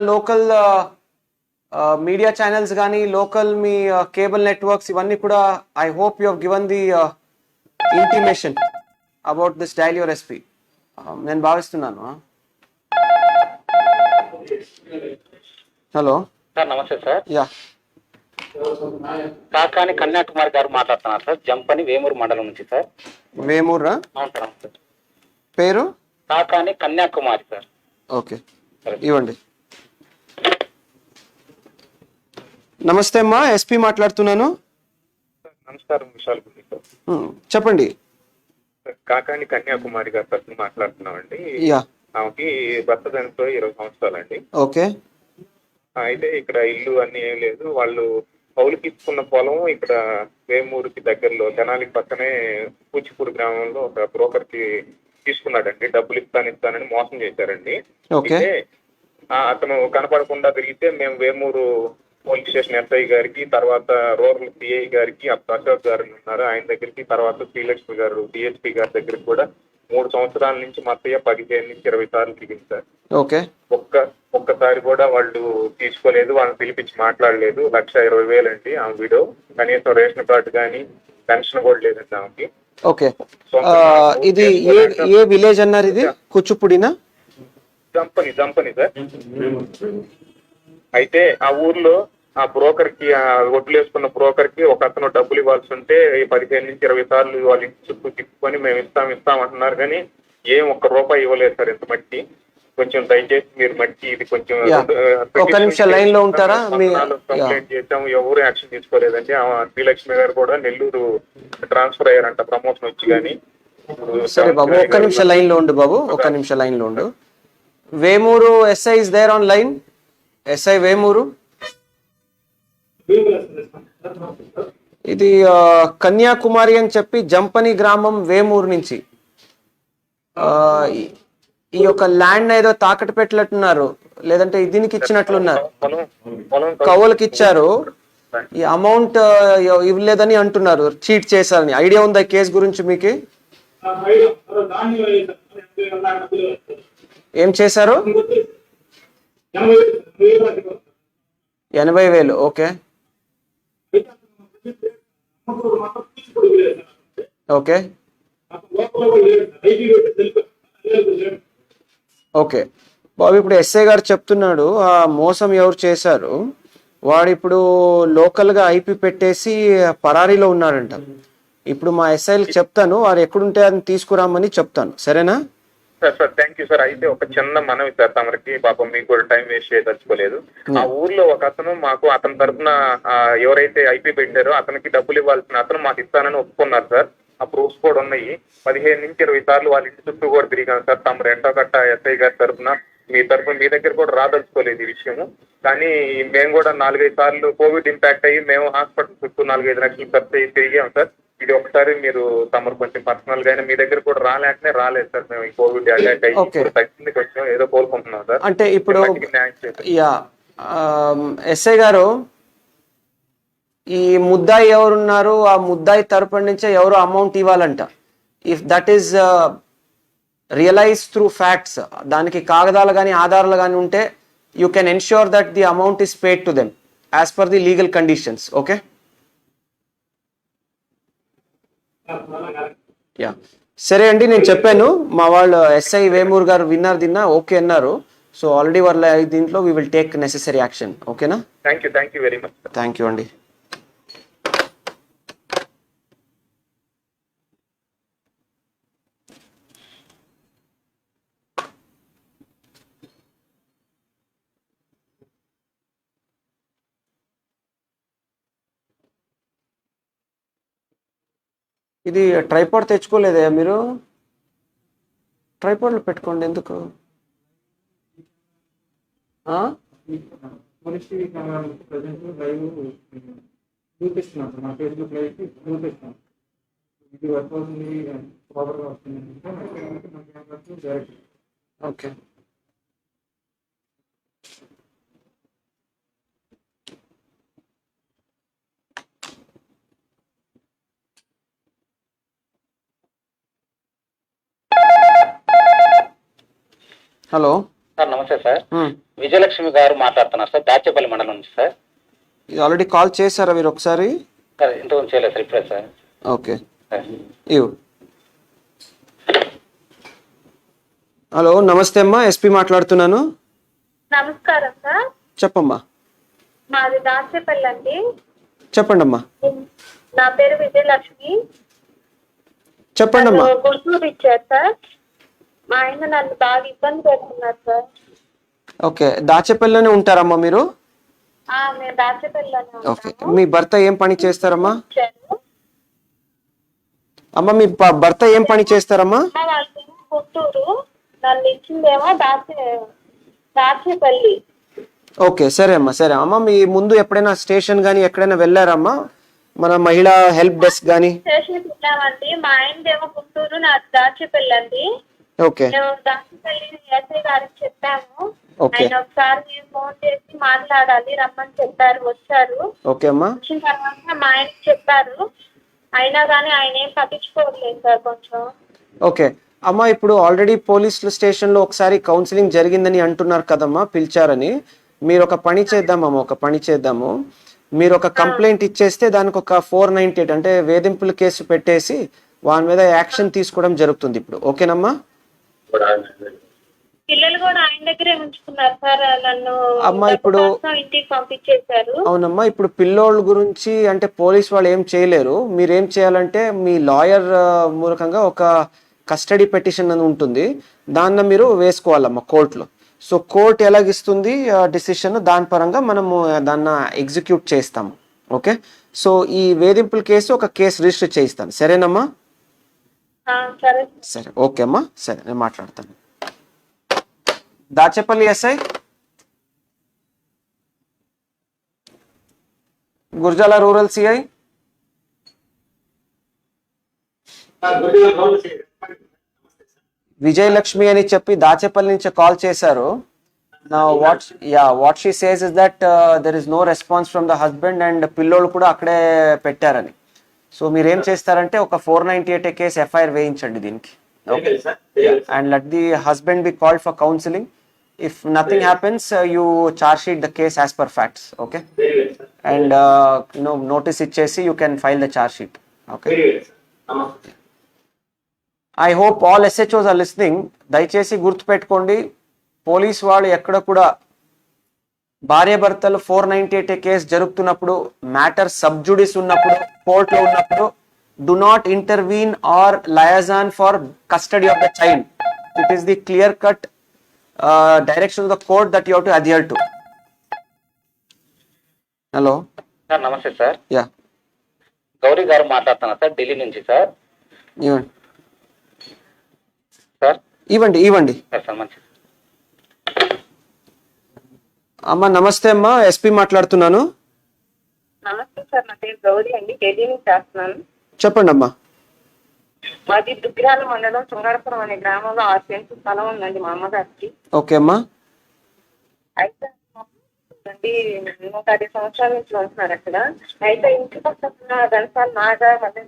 Local media channels కానీ local మీ cable networks ఇవన్నీ కూడా I hope you have given the intimation about this dial your SP నేను భావిస్తున్నాను. హలో సార్, నమస్తే సార్. యా, కాకాని కన్యాకుమారి గారు మాట్లాడుతున్నారు సార్, జంపని వేమూరు మండలం నుంచి సార్. వేమూరా? అవును సార్, అవును సార్. పేరు కాకాని కన్యాకుమారి సార్. ఓకే, ఇవ్వండి. నమస్తే అమ్మా, ఎస్పీ మాట్లాడుతున్నాను. నమస్కారం విశాల్ గుడి సార్. చెప్పండి. కాకాని కన్యాకుమారి గారి తరఫున మాట్లాడుతున్నామండి. యా, ఆమెకి భర్త చనిపోయి 20 సంవత్సరాలండి. ఓకే. అయితే ఇక్కడ ఇల్లు అన్ని ఏం లేదు, వాళ్ళు కౌలుకి ఇచ్చుకున్న పొలం ఇక్కడ వేమూరుకి దగ్గరలో తెనాలికి పక్కనే కూచిపూడి గ్రామంలో ఒక బ్రోకర్ కి తీసుకున్నాడండి. డబ్బులు ఇస్తానని మోసం చేశారండి. ఓకే. అయితే అతను కనపడకుండా తిరిగితే మేము వేమూరు పోలీస్ స్టేషన్ ఎస్ఐ గారికి, తర్వాత రూరల్ సిఐ గారికి, అశోక్ గారు ఉన్నారు ఆయన దగ్గరికి, తర్వాత శ్రీలక్ష్మి గారు డిఎస్పీ గారి దగ్గరికి కూడా 3 సంవత్సరాల నుంచి మత్తయ్య 15 నుంచి 20 సార్లు తిరిగింది సార్. ఓకే. ఒక్కసారి కూడా వాళ్ళు తీసుకోలేదు, వాళ్ళని పిలిపించి మాట్లాడలేదు. 1,20,000 అండి ఆమె విడో. కనీసం రేషన్ కార్డు కానీ పెన్షన్ కూడా లేదండి ఆమెకి. ఓకే. ఇది ఏ విలేజ్ అన్నారు? ఇది కూచిపూడినా? జంపని సార్. అయితే ఆ ఊర్లో ఆ బ్రోకర్ కి, ఒడ్లు వేసుకున్న బ్రోకర్ కి ఒక అతను డబ్బులు ఇవ్వాల్సి ఉంటే 15 నుంచి 20 సార్లు వాళ్ళ ఇంటి చుట్టూ తిప్పుకొని మేము ఇస్తాం అంటున్నారు, కానీ ఏం ఒక్క రూపాయి ఇవ్వలేదు సార్. ఇంత మట్టి కొంచెం దయచేసి మీరు మట్టి ఇది కొంచెం ఒక నిమిషం లైన్ లో ఉంటారా? కంప్లైంట్ చేసాము, ఎవరు యాక్షన్ తీసుకోలేదండి. శ్రీలక్ష్మి గారు కూడా నెల్లూరు ట్రాన్స్ఫర్ అయ్యారంట ప్రమోషన్ వచ్చి. కానీ సరే బాబు, ఒక్క నిమిషం లైన్ లో ఉండు బాబు, ఒక్క నిమిషం లైన్ లో ఉండు. Vemuru SI is there on line. SI Vemuru. ఇది కన్యాకుమారి అని చెప్పి జంపని గ్రామం వేమూరు నుంచి ఈ యొక్క ల్యాండ్ ఏదో తాకట్టు పెట్టినట్టున్నారు, లేదంటే దీనికి ఇచ్చినట్లున్నారు, కవులకి ఇచ్చారు. ఈ అమౌంట్ ఇవ్వలేదని అంటున్నారు, చీట్ చేశారని. ఐడియా ఉందా కేసు గురించి మీకు? ఏం చేశారు? 80,000. ఓకే, ఓకే, ఓకే బాబు. ఇప్పుడు ఎస్ఐ గారు చెప్తున్నాడు ఆ మోసం ఎవరు చేశారు, వాడు ఇప్పుడు లోకల్ గా ఐపీ పెట్టేసి పరారీలో ఉన్నాడంట. ఇప్పుడు మా ఎస్ఐకి చెప్తాను, వాడు ఎక్కడుంటే అది తీసుకురామని చెప్తాను, సరేనా? Sir thank you sir. అయితే ఒక చిన్న మనవి సార్ తమరికి, పాపం మీకు కూడా టైం వేస్ట్ చేయదలుచుకోలేదు. ఆ ఊర్లో ఒక అతను మాకు అతని తరఫున ఎవరైతే ఐపీ పెట్టారో అతనికి డబ్బులు ఇవ్వాల్సిన అతను మాకు ఇస్తానని ఒప్పుకున్నారు సార్. ఆ ప్రూఫ్స్ కూడా ఉన్నాయి. 15 నుంచి 20 సార్లు వాళ్ళ ఇంటి చుట్టూ కూడా తిరిగాను సార్. తమరు ఎంతో కట్ట ఎస్ఐ గారి తరఫున మీ దగ్గర కూడా రాదలుచుకోలేదు ఈ విషయము. కానీ మేము కూడా 4-5 సార్లు కోవిడ్ ఇంపాక్ట్ అయ్యి మేము హాస్పిటల్ చుట్టూ 4-5 లక్షలు ఖర్చు అయ్యి తిరిగాం సార్. ఇది ఒకసారి మీరు తమరు కొంచెం పర్సనల్ గా మీ దగ్గర కూడా రాలేదు సార్. మేము ఈ కోవిడ్ అటాక్ అయ్యి తగ్గింది, కొంచెం ఏదో కోలుకుంటున్నాం సార్. అంటే ఇప్పుడు ఎస్ఐ గారు, ఈ ముద్దాయి ఎవరున్నారు, ఆ ముద్దాయి తరపు నుంచే ఎవరు అమౌంట్ ఇవ్వాలంట. If that is realize through facts, దానికి కాగదాలు కానీ ఆధారాలు కానీ ఉంటే you can ensure that the amount is paid to them as per the legal conditions. Okay, yeah, సరే అండి. నేను చెప్పాను, మా వాళ్ళు ఎస్ఐ వేమూర్ గారు విన్నారు, ఓకే అన్నారు. సో ఆల్రెడీ వాళ్ళ దీంట్లో we will take necessary action. ఓకేనా? Thank you very much. Thank you అండి. ఇది ట్రైపాడ్ తెచ్చుకోలేదా మీరు? ట్రైపాడ్లో పెట్టుకోండి. ఎందుకు? Okay, hello. సార్ నమస్తే సార్. విజయలక్ష్మి గారు మాట్లాడుతున్నారు సార్, దాచేపల్లి మండలం నుంచి సార్. ఇది ఆల్రెడీ కాల్ చేశారా మీరు ఒకసారి? సార్ ఇంతకుముందు చేయలేదు సార్, ఇప్పుడే సార్. ఓకే ఇవ్వు. హలో నమస్తే అమ్మా, ఎస్పీ మాట్లాడుతున్నాను. నమస్కారం సార్. చెప్పమ్మా. మాది దాచేపల్లి అండి. చెప్పండి అమ్మా. నా పేరు విజయలక్ష్మి. చెప్పండి అమ్మా. గుంటూరు ఇచ్చారు సార్. మా ఆయన నన్ను బాగా ఇబ్బంది పెడుతున్నారు సార్. ఓకే, దాచేపల్లిలోనే ఉంటారమ్మా మీరు? మేము దాచేపల్లిలోనే ఓకే, ఉంటాము. మీ భర్త ఏం పని చేస్తారమ్మా? ఇచ్చారు. అమ్మా మీ భర్త ఏం పని చేస్తారమ్మా? మా వాళ్ళేమో గుంటూరు, నన్ను ఇచ్చిందేమో దాచేపల్లి. ఓకే సరే అమ్మా, సరే అమ్మా. మీ ముందు ఎప్పుడైనా స్టేషన్ కానీ ఎక్కడైనా వెళ్ళారమ్మా? మన మహిళా హెల్ప్ డెస్క్ కానీ? స్టేషన్కి వెళ్ళామండి. మా ఆయనదేమో గుంటూరు, నాది దాచేపల్లి అండి. ఓకే. నేను దాచేపల్లి ఎస్ఐ గారికి చెప్పాను. ఓకే. ఆయన ఒకసారి ఫోన్ చేసి మాట్లాడాలి రమ్మని చెప్పారు, వచ్చారు. ఓకే అమ్మా. వచ్చిన తర్వాత మా ఆయనకి చెప్పారు, అయినా కానీ ఆయన ఏం పట్టించుకోవట్లేదు సార్ కొంచెం. ఓకే అమ్మా, ఇప్పుడు ఆల్రెడీ పోలీస్ స్టేషన్లో ఒకసారి కౌన్సిలింగ్ జరిగిందని అంటున్నారు కదమ్మా, పిలిచారని. మీరు ఒక పని చేద్దామమ్మా, ఒక పని చేద్దాము. మీరు ఒక కంప్లైంట్ ఇచ్చేస్తే దానికి ఒక 498 అంటే వేధింపుల కేసు పెట్టేసి వాని మీద యాక్షన్ తీసుకోవడం జరుగుతుంది ఇప్పుడు. ఓకేనమ్మా? పిల్లలు కూడా ఆయన దగ్గరే ఉంచుకున్నారు సార్. నన్ను అమ్మా ఇప్పుడు ఇంటికి పంపించేశారు. అవునమ్మా, ఇప్పుడు పిల్లోళ్ళ గురించి అంటే పోలీస్ వాళ్ళు ఏం చేయలేరు. మీరు ఏం చేయాలంటే మీ లాయర్ మూలకంగా ఒక కస్టడీ పెటిషన్ అని ఉంటుంది, దాన్ని మీరు వేసుకోవాలమ్మా కోర్టులో. సో కోర్టు ఎలాగిస్తుంది డిసిషన్, దాని పరంగా మనము దాన్ని ఎగ్జిక్యూట్ చేస్తాము. ఓకే, సో ఈ వేధింపుల కేసు ఒక కేసు రిజిస్టర్ చేయిస్తాను. సరేనమ్మా? సరే సరే ఓకే అమ్మా, సరే నేను మాట్లాడతాను. Dachepalli SI Gurazala rural CI Vijayalakshmi అని చెప్పి దాచేపల్లి నుంచి కాల్ చేశారు. What she says is that there is no response from the husband and పిల్లోళ్ళు కూడా అక్కడే పెట్టారని. సో మీరు ఏం చేస్తారంటే ఒక 498 కేసు ఎఫ్ఐఆర్ వేయించండి దీనికి. Okay, and let the husband be called for counselling. If nothing happens, you charge sheet the case as per facts. Okay, and notice ichesi you can file the charge sheet. Okay, I hope all SHOs are listening. దయచేసి గుర్తుపెట్టుకోండి, police వాళ్ళు ఎక్కడ కూడా భార్య భర్తలు 498 case జరుగుతున్నప్పుడు, matter sub judice ఉన్నప్పుడు, కోర్టులో ఉన్నప్పుడు, do not intervene or liaison for custody of the child. It is the clear cut direction of the court that you have to adhere to. Hello sir నమస్తే సార్. యా, గౌరీ గారు మాట్లాడుతున్నారు sir, Delhi నుంచి sir. ఇవ్వండి sir. ఇవ్వండి sir మంచిది. అమ్మా నమస్తే అమ్మా, ఎస్పీ మాట్లాడుతున్నాను. నమస్తే సార్, నా పేరు గౌరీ అండి, ఢిల్లీ నుంచి చేస్తున్నాను. చెప్పండి అమ్మా. మాది దుగ్గిరాల మండలం తుంగారపురం అనే గ్రామంలో 6 సెంట్లు స్థలం ఉందండి మా అమ్మగారికి. ఓకే అమ్మా. అయితే అండి 150 సంవత్సరాల నుంచి ఉంటున్నారు అక్కడ. అయితే ఇంటి పక్కన గణసాలు నాగా మళ్ళీ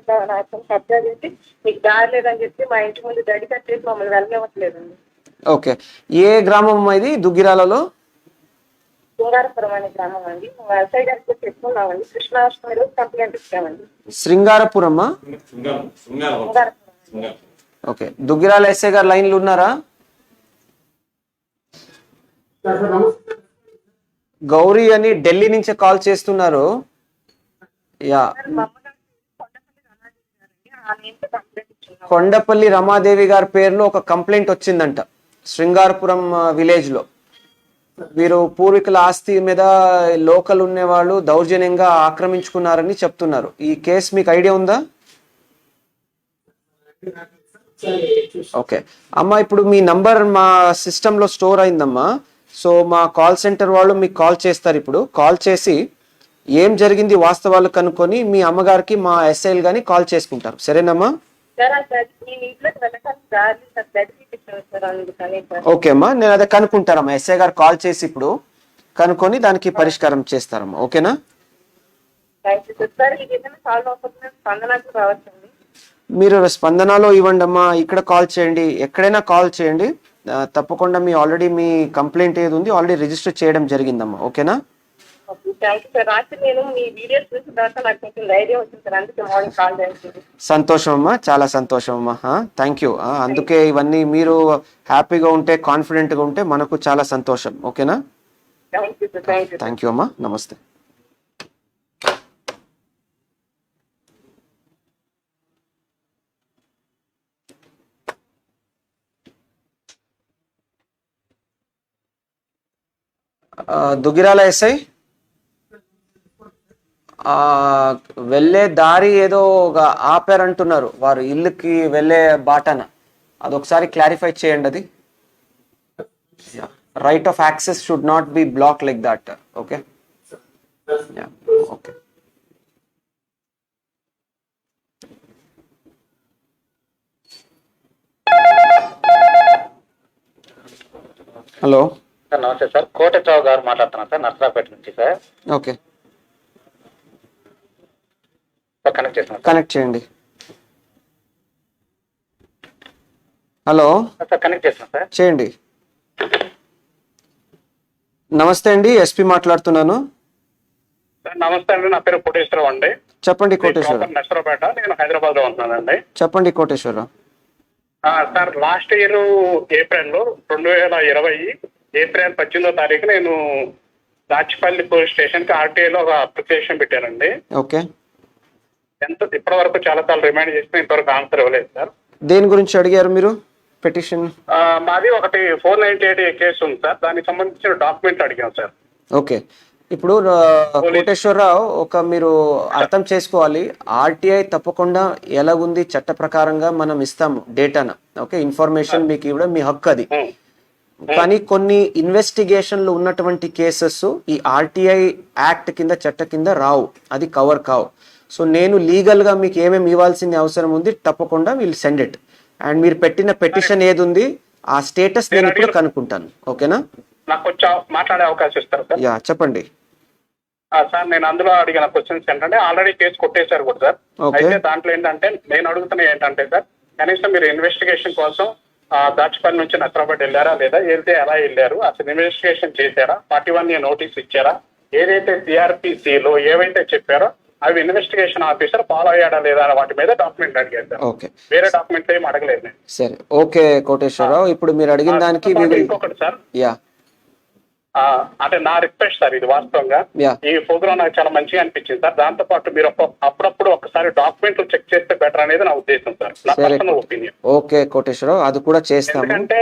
కబ్జా చేసి మీకు దారి లేదని చెప్పి మా ఇంటి ముందు దడి కట్టేసి మమ్మల్ని వెళ్ళనివ్వట్లేదండి. ఓకే, ఏ గ్రామం అమ్మా ఇది దుగ్గిరాలలో? తుంగారపురం అనే గ్రామం అండి. ఎస్ఐ గారికి చెప్పుకున్నామండి, కృష్ణాష్టమి రోజు కంప్లైంట్ ఇచ్చామండి. శృంగారపురమ్మా? ఓకే, దుగ్గిరాల ఎస్ఐ గారు లైన్లు ఉన్నారా? గౌరీ అని ఢిల్లీ నుంచి కాల్ చేస్తున్నారు. యా, కొండపల్లి రమాదేవి గారి పేరులో ఒక కంప్లైంట్ వచ్చిందంట శృంగారపురం విలేజ్ లో. వీరు పూర్వీకుల ఆస్తి మీద లోకల్ ఉండేవాళ్ళు దౌర్జన్యంగా ఆక్రమించుకున్నారని చెప్తున్నారు. ఈ కేసు మీకు ఐడియా ఉందా? ఓకే అమ్మా, ఇప్పుడు మీ నంబర్ మా సిస్టంలో స్టోర్ అయిందమ్మా. సో మా కాల్ సెంటర్ వాళ్ళు మీకు కాల్ చేస్తారు. ఇప్పుడు కాల్ చేసి ఏం జరిగింది వాస్తవాలు కనుక్కొని మీ అమ్మగారికి మా ఎస్ఐలు కానీ కాల్ చేసుకుంటారు. సరేనమ్మా? ఓకే అమ్మా, నేను అదే కనుక్కుంటారమ్మా. ఎస్ఐ గారు కాల్ చేసి ఇప్పుడు కనుక్కొని దానికి పరిష్కారం చేస్తారమ్మా. ఓకేనా? మీరు స్పందనలో ఇవ్వండి అమ్మా, ఇక్కడ కాల్ చేయండి, ఎక్కడైనా కాల్ చేయండి. తప్పకుండా ఆల్రెడీ మీ కంప్లైంట్ ఏది ఉంది ఆల్రెడీ రిజిస్టర్ చేయడం జరిగిందమ్మా. ఓకేనా? Thank you sir. రాత్రి నేను మీ వీడియోస్ చూసిన తర్వాత నాకు కొంచెం ధైర్యం వచ్చింది సార్, అందుకే మార్నింగ్ కాల్ చేసింది. సంతోషం అమ్మా, చాలా సంతోషం అమ్మా. Thank you. అందుకే ఇవన్నీ మీరు హ్యాపీగా ఉంటే కాన్ఫిడెంట్గా ఉంటే మనకు చాలా సంతోషం. ఓకేనా? Thank you sir. Thank you. Thank you అమ్మా. నమస్తే. దుగ్గిరాల ఎస్ఐ, వెళ్ళే దారి ఏదో ఆపారంటున్నారు వారు, ఇల్లుకి వెళ్ళే బాటన. అదొకసారి క్లారిఫై చేయండి. అది right of access should not be block like that. Okay, okay. Hello sir నమస్తే సార్, కోటేశ్వరరావు గారు మాట్లాడుతున్నాను సార్, నర్సరాపేట నుంచి సార్. ఓకే, కనెక్ట్ చేస్తున్నాను కనెక్ట్ చేయండి. హలో సార్, కనెక్ట్ చేస్తున్నాను సార్. చేయండి. నమస్తే అండి, ఎస్పీ మాట్లాడుతున్నాను. సార్ నమస్తే అండి, నా పేరు కోటేశ్వరరావు అండి. చెప్పండి కోటేశ్వరరావు. నర్సరావుపేట, నేను హైదరాబాద్ లో ఉంటున్నానండి. చెప్పండి కోటేశ్వరరావు. సార్ లాస్ట్ ఇయర్ ఏప్రిల్లో 2020 ఏప్రిల్ 18వ తారీఖు నేను దాచిపల్లి పోలీస్ స్టేషన్ కి ఆర్టీఐలో ఒక అప్లికేషన్ పెట్టానండి. ఓకే, ఇప్పటి వరకు చాలా సార్లు రిమైండ్ చేసిన ఇంతవరకు ఆన్సర్ ఇవ్వలేదు సార్. దేని గురించి అడిగారు మీరు పిటిషన్? మాది ఒకటి 498 కేసు ఉంది సార్, దానికి సంబంధించిన డాక్యుమెంట్ అడిగాం సార్. ఓకే, ఇప్పుడు కోటేశ్వరరావు మీరు అర్థం చేసుకోవాలి, ఆర్టీఐ తప్పకుండా ఎలాగుంది చట్ట ప్రకారంగా మనం ఇస్తాము డేటాను. ఓకే, ఇన్ఫర్మేషన్ మీకు ఇవ్వడం మీ హక్కు అది. కానీ కొన్ని ఇన్వెస్టిగేషన్లు ఉన్నటువంటి కేసెస్ ఈ ఆర్టీఐ యాక్ట్ కింద చట్ట కింద రావు, అది కవర్ కావు. సో నేను లీగల్ గా మీకు ఏమేమి ఇవ్వాల్సిన అవసరం ఉంది తప్పకుండా విల్ సెండ్ ఇట్. అండ్ మీరు పెట్టిన పెటిషన్ ఏది ఉంది ఆ స్టేటస్ నేను ఇప్పుడు కనుక్కుంటాను. ఓకేనా? నాకు కొంచెం మాట్లాడే అవకాశం ఇస్తారు సార్? యా, చెప్పండి సార్. నేను అందులో అడిగిన క్వశ్చన్స్ ఏంటంటే ఆల్రెడీ కేసు కొట్టేశారు కూడా సార్. అయితే దాంట్లో ఏంటంటే నేను అడుగుతున్నా ఏంటంటే సార్, కనీసం మీరు ఇన్వెస్టిగేషన్ కోసం దాచిపల్లి నుంచి నర్సరావుపేట వెళ్ళారా, లేదా వెళ్తే ఎలా వెళ్ళారు, అసలు ఇన్వెస్టిగేషన్ చేశారా, 41A నోటీస్ ఇచ్చారా, ఏదైతే సిఆర్పిసిలో ఏవైతే చెప్పారో అవి ఇన్వెస్టిగేషన్ ఆఫీసర్ ఫాలో అయ్యాడా లేదా వాటి మీద డాక్యుమెంట్ అడిగారు సార్. ఓకే, వేరే డాక్యుమెంట్ ఏం అడగలేదు. సరే, ఓకే కోటేశ్వరరావు, ఇప్పుడు మీరు అడిగిన దానికి ఇంకొకటి సార్, యా అంటే నా రిక్వెస్ట్ సార్, ఇది వాస్తవంగా ఈ ప్రోగ్రామ్ నాకు చాలా మంచిగా అనిపించింది సార్. దాంతో పాటు మీరు అప్పుడప్పుడు ఒకసారి డాక్యుమెంట్లు చెక్ చేస్తే బెటర్ అనేది నా ఉద్దేశం సార్, నా పర్సనల్ ఒపీనియన్. ఓకే కోటేశ్వరరావు, అది కూడా చేస్తాము. ఎందుకంటే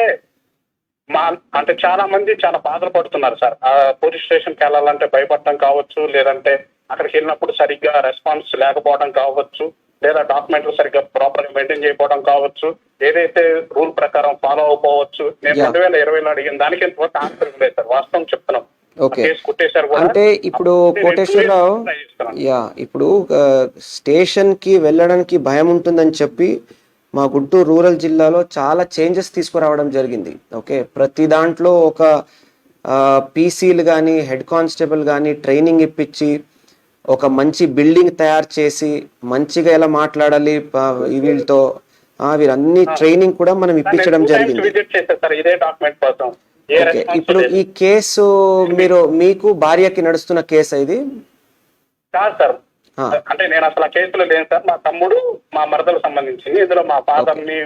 అంటే చాలా మంది చాలా బాధలు పడుతున్నారు సార్. పోలీస్ స్టేషన్కి వెళ్ళాలంటే భయపడటం కావచ్చు, లేదంటే అక్కడికి వెళ్ళినప్పుడు సరిగ్గా రెస్పాన్స్ లేకపోవడం కావచ్చు, లేదా డాక్యుమెంట్లు సరిగ్గా ప్రాపర్ మెయింటైన్ చేయకపోవడం కావచ్చు, ఏదైతే రూల్ ప్రకారం ఫాలో అవ్వకపోవచ్చు. నేను 2020లో అడిగిన దానికి ఎంతవరకు ఆన్సర్ లేదు సార్, వాస్తవం చెప్తున్నాం. అంటే ఇప్పుడు కోటేశ్వరరావు, యా ఇప్పుడు స్టేషన్ కి వెళ్ళడానికి భయం ఉంటుందని చెప్పి మా గుంటూరు రూరల్ జిల్లాలో చాలా చేంజెస్ తీసుకురావడం జరిగింది. ఓకే, ప్రతి దాంట్లో ఒక పీసీలు కానీ హెడ్ కానిస్టేబుల్ కానీ ట్రైనింగ్ ఇప్పించి ఒక మంచి బిల్డింగ్ తయారు చేసి మంచిగా ఎలా మాట్లాడాలి వీళ్ళతో వీరన్ని ట్రైనింగ్ కూడా మనం ఇప్పించడం జరిగింది. ఓకే, ఇప్పుడు ఈ కేసు మీకు భార్యకి నడుస్తున్న కేసు ఇది కాదు సార్. అంటే నేను అసలు ఆ కేసులో లేను సార్. మా తమ్ముడు మా మరదలకు సంబంధించింది. ఇందులో మా ఫాదర్ ని,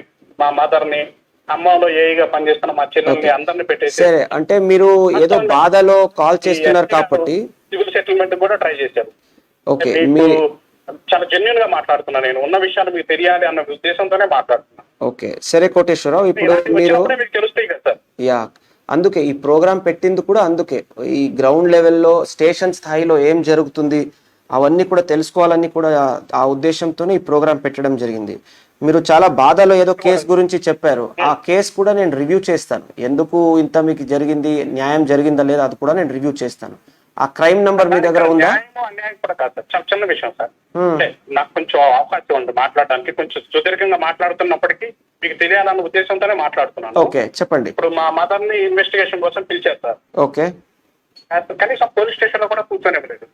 మా మదర్ ని, అమ్మంలో ఏఈగా పనిచేస్తున్న మా చెల్లెల్ని అందరిని పెట్టేసి. సరే, అంటే మీరు ఏదో బాధలో కాల్ చేస్తున్నారు కాబట్టి సివిల్ సెటిల్మెంట్ కూడా ట్రై చేశారు. ఓకే, చాలా జెన్యున్ గా మాట్లాడుతున్నా, నేను ఉన్న విషయాలు మీకు తెలియాలి అన్న ఉద్దేశంతోనే మాట్లాడుతున్నా. ఓకే, సరే కోటేశ్వరరావు, ఇప్పుడు మీరు తెలుస్తాయి కదా సార్. యా, అందుకే ఈ ప్రోగ్రామ్ పెట్టింది కూడా అందుకే. ఈ గ్రౌండ్ లెవెల్లో స్టేషన్ స్థాయిలో ఏం జరుగుతుంది అవన్నీ కూడా తెలుసుకోవాలని కూడా ఆ ఉద్దేశంతోనే ఈ ప్రోగ్రామ్ పెట్టడం జరిగింది. మీరు చాలా బాధలో ఏదో కేసు గురించి చెప్పారు, ఆ కేసు కూడా నేను రివ్యూ చేస్తాను. ఎందుకు ఇంత మీకు జరిగింది, న్యాయం జరిగిందా లేదా అది కూడా నేను రివ్యూ చేస్తాను. ఆ క్రైమ్ నంబర్ మీ దగ్గర ఉందా? అన్యాయం కూడా కాదు సార్, చాలా చిన్న విషయం సార్. నాకు కొంచెం అవకాశం ఉంది మాట్లాడడానికి. కొంచెం సుదీర్ఘంగా మాట్లాడుతున్నప్పటికీ మీకు తెలియాలన్న ఉద్దేశంతోనే మాట్లాడుతున్నాను. ఓకే, చెప్పండి. ఇప్పుడు మా మదర్ ని ఇన్వెస్టిగేషన్ కోసం పిలిచారు సార్. ఓకే, కనీసం పోలీస్ స్టేషన్ లో కూడా కూర్చొనివ్వలేదు.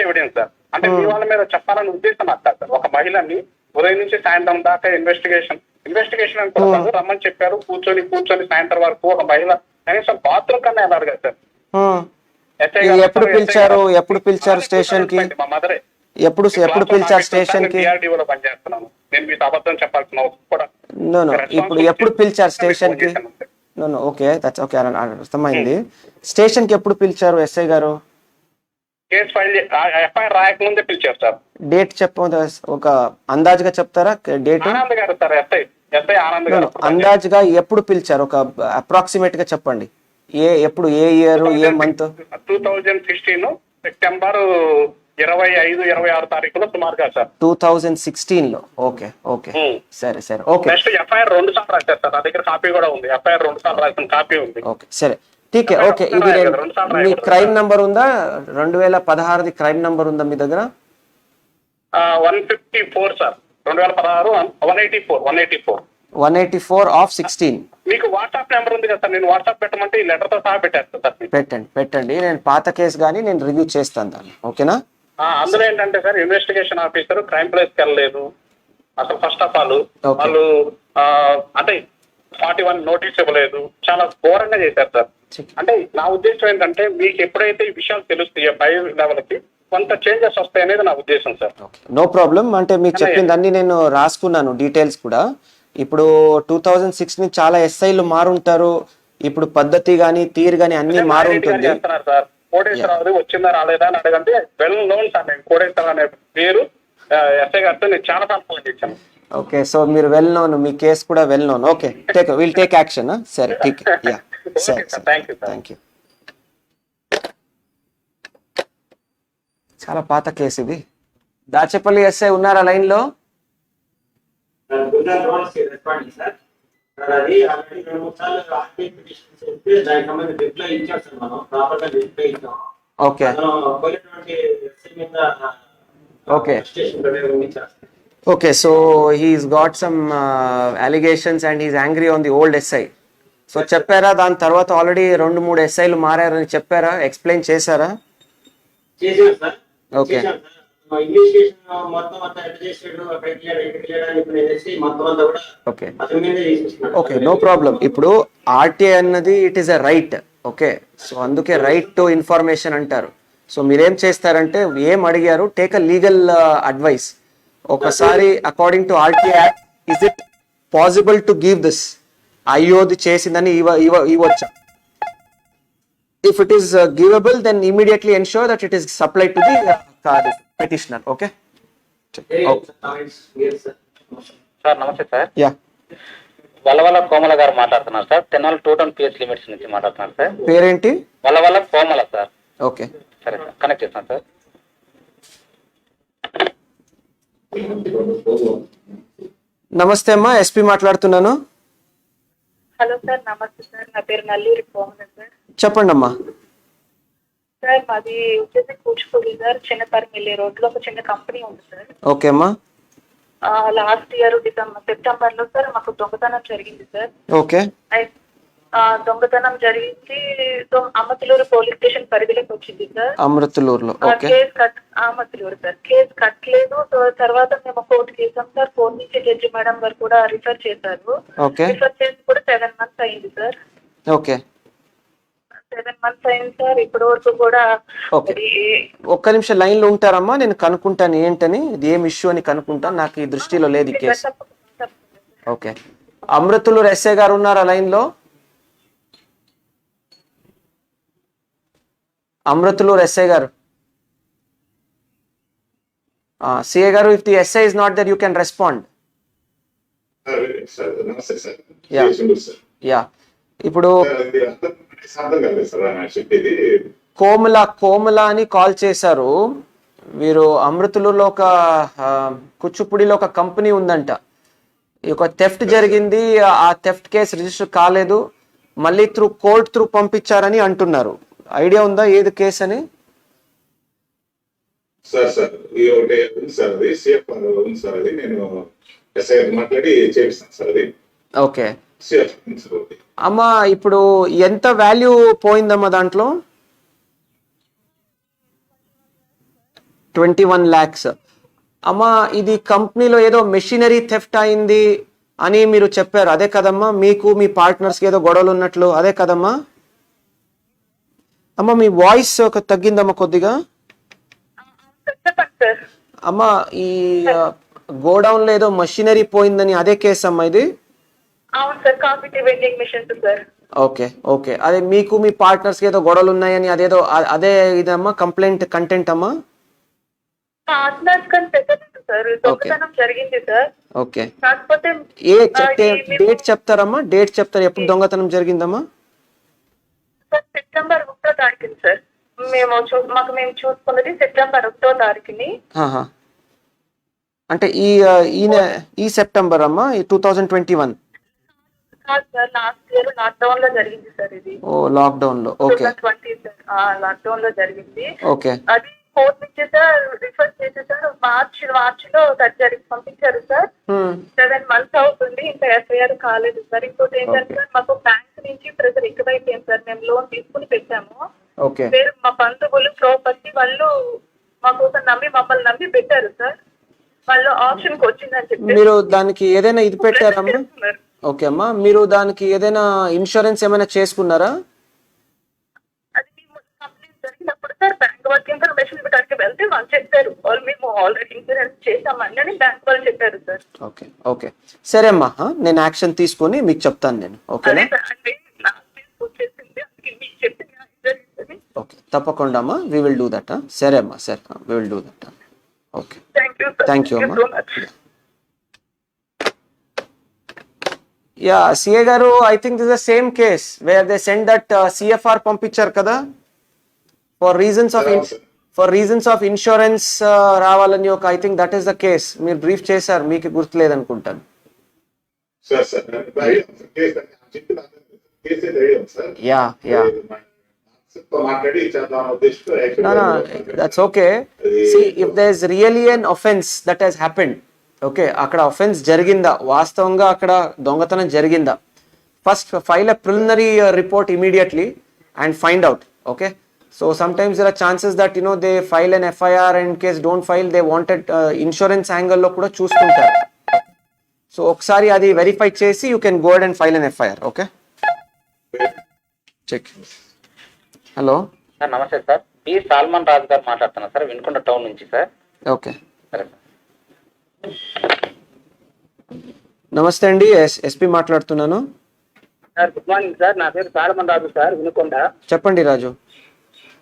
Evidence sir. అంటే మీ వాళ్ళ మీద చెప్పాలన్న ఉద్దేశం నాకు కాదు సార్. ఒక మహిళని ఉదయం నుంచి సాయంత్రం దాకా ఇన్వెస్టిగేషన్ అని రమ్మని చెప్పారు. కూర్చొని సాయంత్రం వరకు ఒక మహిళ కనీసం బాత్రూమ్ కన్నా వెళ్ళారు కదా సార్. ఎస్ఐ గారు ఎప్పుడు పిలిచారు స్టేషన్ కి? మా మదరే. ఎప్పుడు పిలిచారు స్టేషన్ కి? డిఆర్డీఓలో పనిచేస్తున్నాను నేను. మీతో అబద్ధం చెప్పాల్సిన అవసరం కూడా. ఇప్పుడు ఎప్పుడు పిలిచారు స్టేషన్ కి? ఓకే, దట్స్ ఓకే, అర్థమైంది. స్టేషన్ కి ఎప్పుడు పిలిచారు ఎస్ఐ గారు? కేసు ఫైల్ ఎఫ్ఐఆర్ రాయకముందే పిలిచారు సార్. డేట్ చెప్ప, ఒక అందాజుగా చెప్తారా డేట్? ఆనంద్ గారు సార్, ఎస్ఐ ఆనంద్ గారు. అందాజుగా ఎప్పుడు పిలిచారు? ఒక అప్రాక్సిమేట్ గా చెప్పండి. ఎప్పుడు, ఏ ఇయర్, ఏ మంత్? 2016 సెప్టెంబర్ 25-26 తారీఖులో సుమారుగా సార్. 2016 లో. ఓకే సరే ఓకే. నెక్స్ట్ ఎఫ్ఐఆర్ 2 సార్లు రాశారు సార్. నా దగ్గర కాపీ కూడా ఉంది. ఎఫ్ఐఆర్ 2 సార్లు రాసిన కాపీ ఉంది. ఓకే సరే, ఠీకే. ఓకే, ఇది మీ క్రైమ్ నంబర్ ఉందా? 2016 క్రైమ్ నంబర్ ఉందా మీ దగ్గర? 154 సార్. 2016 184 ఆఫ్ 16. మీకు వాట్సాప్ నెంబర్ ఉంది కదా సార్. నేను వాట్సాప్ పెట్టమంటే ఈ లెటర్ తో సహా పెట్టేస్తాను సార్. పెట్టండి. నేను పాత కేసు కానీ నేను రివ్యూ చేస్తాను దాన్ని. ఓకేనా? అందులో ఏంటంటే sir, investigation officer crime place కి వెళ్ళలేదు అసలు. ఫస్ట్ ఆఫ్ ఆల్ వాళ్ళు అంటే 41 నోటీస్ ఇవ్వలేదు. చాలా ఘోరంగా చేశారు సార్. అంటే నా ఉద్దేశం ఏంటంటే, మీకు ఎప్పుడైతే ఈ విషయాలు తెలుస్తాయో పై లెవెల్ కి కొంత చేంజెస్ వస్తాయి అనేది నా ఉద్దేశం సార్. No problem. అంటే మీకు చెప్పింది అన్ని నేను రాసుకున్నాను, డీటెయిల్స్ కూడా. ఇప్పుడు 2006 నుంచి చాలా ఎస్ఐలు మారుంటారు. ఇప్పుడు పద్ధతి గానీ తీరు గానీ అన్ని మారుంటుంది సార్. కోటేశ్వరరావు వచ్చిందా రాలేదా అని అడగంటే వెల్ నోన్ సార్. నేను కోటేశ్వరరావు అనే పేరు ఎస్ఐ గారితో నేను చాలా సార్లు ఫోన్ చేశాను. ఓకే, సో మీరు వెల్ నోన్, మీ కేసు కూడా well known. Okay, will take action. సరే, ఠీక్. యా, సరే, థ్యాంక్ యూ. చాలా పాత కేసు ఇది. దాచేపల్లి ఎస్ఐ ఉన్నారా లైన్ లో? Okay okay, so he's got some allegations and he's angry on the old SI. So చెప్పారా? దాని తర్వాత ఆల్రెడీ 2-3 SIలు మారారని చెప్పారా? ఎక్స్ప్లెయిన్ చేశారా? Okay okay, no problem. ఇప్పుడు ఆర్టీఐ అన్నది it is a right. Okay, so అందుకే రైట్ టు ఇన్ఫర్మేషన్ అంటారు. So మీరేం చేస్తారంటే, ఏం అడిగారు, టేక్ అ లీగల్ అడ్వైస్. ఒకసారి according to RTI act, is it possible to give this? అయ్యోది చేసిందని ఇవ్వచ్చా? If it is givable, then immediately ensure that it is supplied to the petitioner. Okay? Sir నమస్తే sir. Yeah, వల్లవల్ల కోమల గారు మాట్లాడుతున్నారు sir. Tenali 210 PS limits నుంచి మాట్లాడుతున్నారు sir. పేరేంటి? వల్లవల్ల కోమల sir. Okay సరే సార్, కనెక్ట్ చేస్తాను సార్. నమస్తే అమ్మా, ఎస్పీ మాట్లాడుతున్నాను. హలో సార్, నమస్తే సార్. నా పేరు నల్లూరి కోమల సార్. చెప్పండి అమ్మా. సార్ మాది వచ్చేసి కూచిపూడి సార్, చిన్నపరిమిల్లి రోడ్ లో ఒక చిన్న కంపెనీ ఉంది సార్. ఓకే అమ్మా. లాస్ట్ ఇయర్ సెప్టెంబర్ లో సార్ మాకు దొంగతనం జరిగింది సార్. ఓకే. దొంగతనం జరిగింది అమతులూరు పోలీస్ స్టేషన్ పరిధిలోకి వచ్చింది సార్. అమృతలూరులో. ఓకే. అమతులూరు సార్. కేసు కట్టలేదు. సో తర్వాత మేము కోర్టుకి వేసాం సార్. కోర్టు నుంచి జడ్జి మేడం గారు కూడా రిఫర్ చేశారు. ఓకే. రిఫర్ చేసి కూడా 7 months అయింది సార్. ఓకే, 7 months అయింది సార్. ఇప్పటి వరకు కూడా. ఓకే, ఒక్క నిమిషం లైన్ లో ఉంటారమ్మా, నేను కనుక్కుంటాను ఏంటని, ఇది ఏం ఇష్యూ అని కనుక్కుంటాను. నాకు ఈ దృష్టిలో లేదు ఈ కేసు. ఓకే, అమృతలూరు ఎస్ఐ గారు ఉన్నారా లైన్ లో? Amruthaluru SI garu. CI garu, if the SI is not there, you can respond. Yeah, ఇప్పుడు కోమల అని కాల్ చేశారు వీరు. అమృతలూరులో ఒక కుచ్చుపుడిలో ఒక కంపెనీ ఉందంట. ఒక థెఫ్ట్ జరిగింది. ఆ థెఫ్ట్ కేసు రిజిస్టర్ కాలేదు, మళ్ళీ కోర్ట్ త్రూ పంపించారని అంటున్నారు. ఐడియా ఉందా ఏది కేసు అని? సార్ ఈ ఒకటి ఉంది సార్, అది సిఎఫ్ఆర్ ఉంది సార్, అది నేను ఎస్ఐ మాట్లాడి చేపిస్తాను సార్ అది. ఓకే. అమ్మా, ఇప్పుడు ఎంత వాల్యూ పోయిందమ్మా దాంట్లో? 21 lakhs. అమ్మా ఇది కంపెనీలో ఏదో మెషినరీ థెఫ్ట్ అయింది అని మీరు చెప్పారు, అదే కదమ్మా? మీకు మీ పార్ట్నర్స్కి ఏదో గొడవలు ఉన్నట్లు, అదే కదమ్మా? అమ్మా మీ వాయిస్ ఒక తగ్గిందమ్మా కొద్దిగా. చెప్పండి సార్. అమ్మా ఈ గోడౌన్ లో ఏదో మషినరీ పోయిందని, అదే కేసు అమ్మా ఇది? అవును sir, coffee vending machines sir. Okay okay, అదే మీకు మీ పార్ట్నర్స్కి ఏదో గొడవలు ఉన్నాయని అదేదో అదే ఇదమ్మా కంప్లైంట్ కంటెంట్ అమ్మా? పార్ట్నర్స్ కంటే సార్ దొంగతనం జరిగింది సార్. ఓకే, కాకపోతే డేట్ చెప్తారమ్మా? డేట్ చెప్తారు ఎప్పుడు దొంగతనం జరిగిందమ్మా? సెప్టెంబర్ 1వ తారీఖుని సార్. మేము చూసుకున్నది సెప్టెంబర్ 1వ తారీఖుని. అంటే ఈ సెప్టెంబర్ అమ్మా, ఈ 2021? కాదు సార్, లాస్ట్ ఇయర్ లాక్డౌన్ లో జరిగింది సార్ ఇది. ఓ లాక్డౌన్ లో. ఓకే 2020 సార్, లాక్డౌన్ లో జరిగింది. ఓకే, అది కోర్టు నుంచి సార్ రిఫర్ చేసి సార్ మార్చిలో సర్జరీకి పంపించారు సార్. 7 months అవుతుంది, ఇంకా ఎఫ్ఐఆర్ కాలేదు సార్. ఇంకోటి ఏంటంటే సార్, మాకు బ్యాంక్ నుంచి ప్రెజర్ ఎక్కువైపోయింది సార్. మేము లోన్ తీసుకుని పెట్టాము. ఓకే, పేరు మా బంధువులు ప్రాపర్టీ వాళ్ళు మా కోసం మమ్మల్ని నమ్మి పెట్టారు సార్. వాళ్ళు ఆప్షన్ కి వచ్చిందని చెప్పి మీరు దానికి ఏదైనా ఇది పెట్టారమ్మా? ఓకే అమ్మా, మీరు దానికి ఏదైనా ఇన్సూరెన్స్ ఏమైనా చేసుకున్నారా? అది మేము కంప్లైంట్ జరిగినప్పుడు సార్ బ్యాంక్ వర్క్ ఇన్ఫర్మేషన్ ఇవ్వడానికి వెళ్తే వాళ్ళు చెప్పారు, వాళ్ళు మేము ఆల్రెడీ ఇన్సూరెన్స్ చేసామని అని బ్యాంక్ వాళ్ళు చెప్పారు సార్. ఓకే ఓకే, సరే అమ్మా, నేను యాక్షన్ తీసుకొని మీకు చెప్తాను నేను. ఓకేనా? అంటే నాకు తీసుకొచ్చేసింది, అందుకే మీకు చెప్పింది జరిగిందని. ఓకే, తప్పకుండా అమ్మా, వి విల్ డూ దట్. సరే అమ్మా, సరే, we will do that. Okay, thank you అమ్మా. So much. Yeah CA garu, I think this the same case where they send that CFR పంపించారు కదా, ఫర్ రీజన్స్ ఆఫ్ ఇన్సూరెన్స్ రావాలని ఒక, I think that is the case. మీరు brief చేశారు, మీకు గుర్తులేదు అనుకుంటాను. Yeah yeah, that's okay. See, if there is really an offense that has happened, okay, అక్కడ offense జరిగిందా, వాస్తవంగా అక్కడ దొంగతనం జరిగిందా, first file a preliminary report immediately and find out. Okay, so sometimes there are chances that they file an FIR and in case don't file they wanted insurance angle లో కూడా చూసుకుంటారు. So ఒకసారి అది వెరిఫై చేసి you can go ahead and file an FIR. Okay, check. Hello sir, నమస్తే sir. P salmon రాజు గారు మాట్లాడుతున్నా sir, Vinukonda town నుంచి సార్. ఓకే, సరే సార్. నమస్తే అండి, ఎస్పీ మాట్లాడుతున్నాను. సార్ గుడ్ మార్నింగ్ సార్, నా పేరు సాల్మన్ రాజు సార్, వినుకొండ. చెప్పండి రాజు.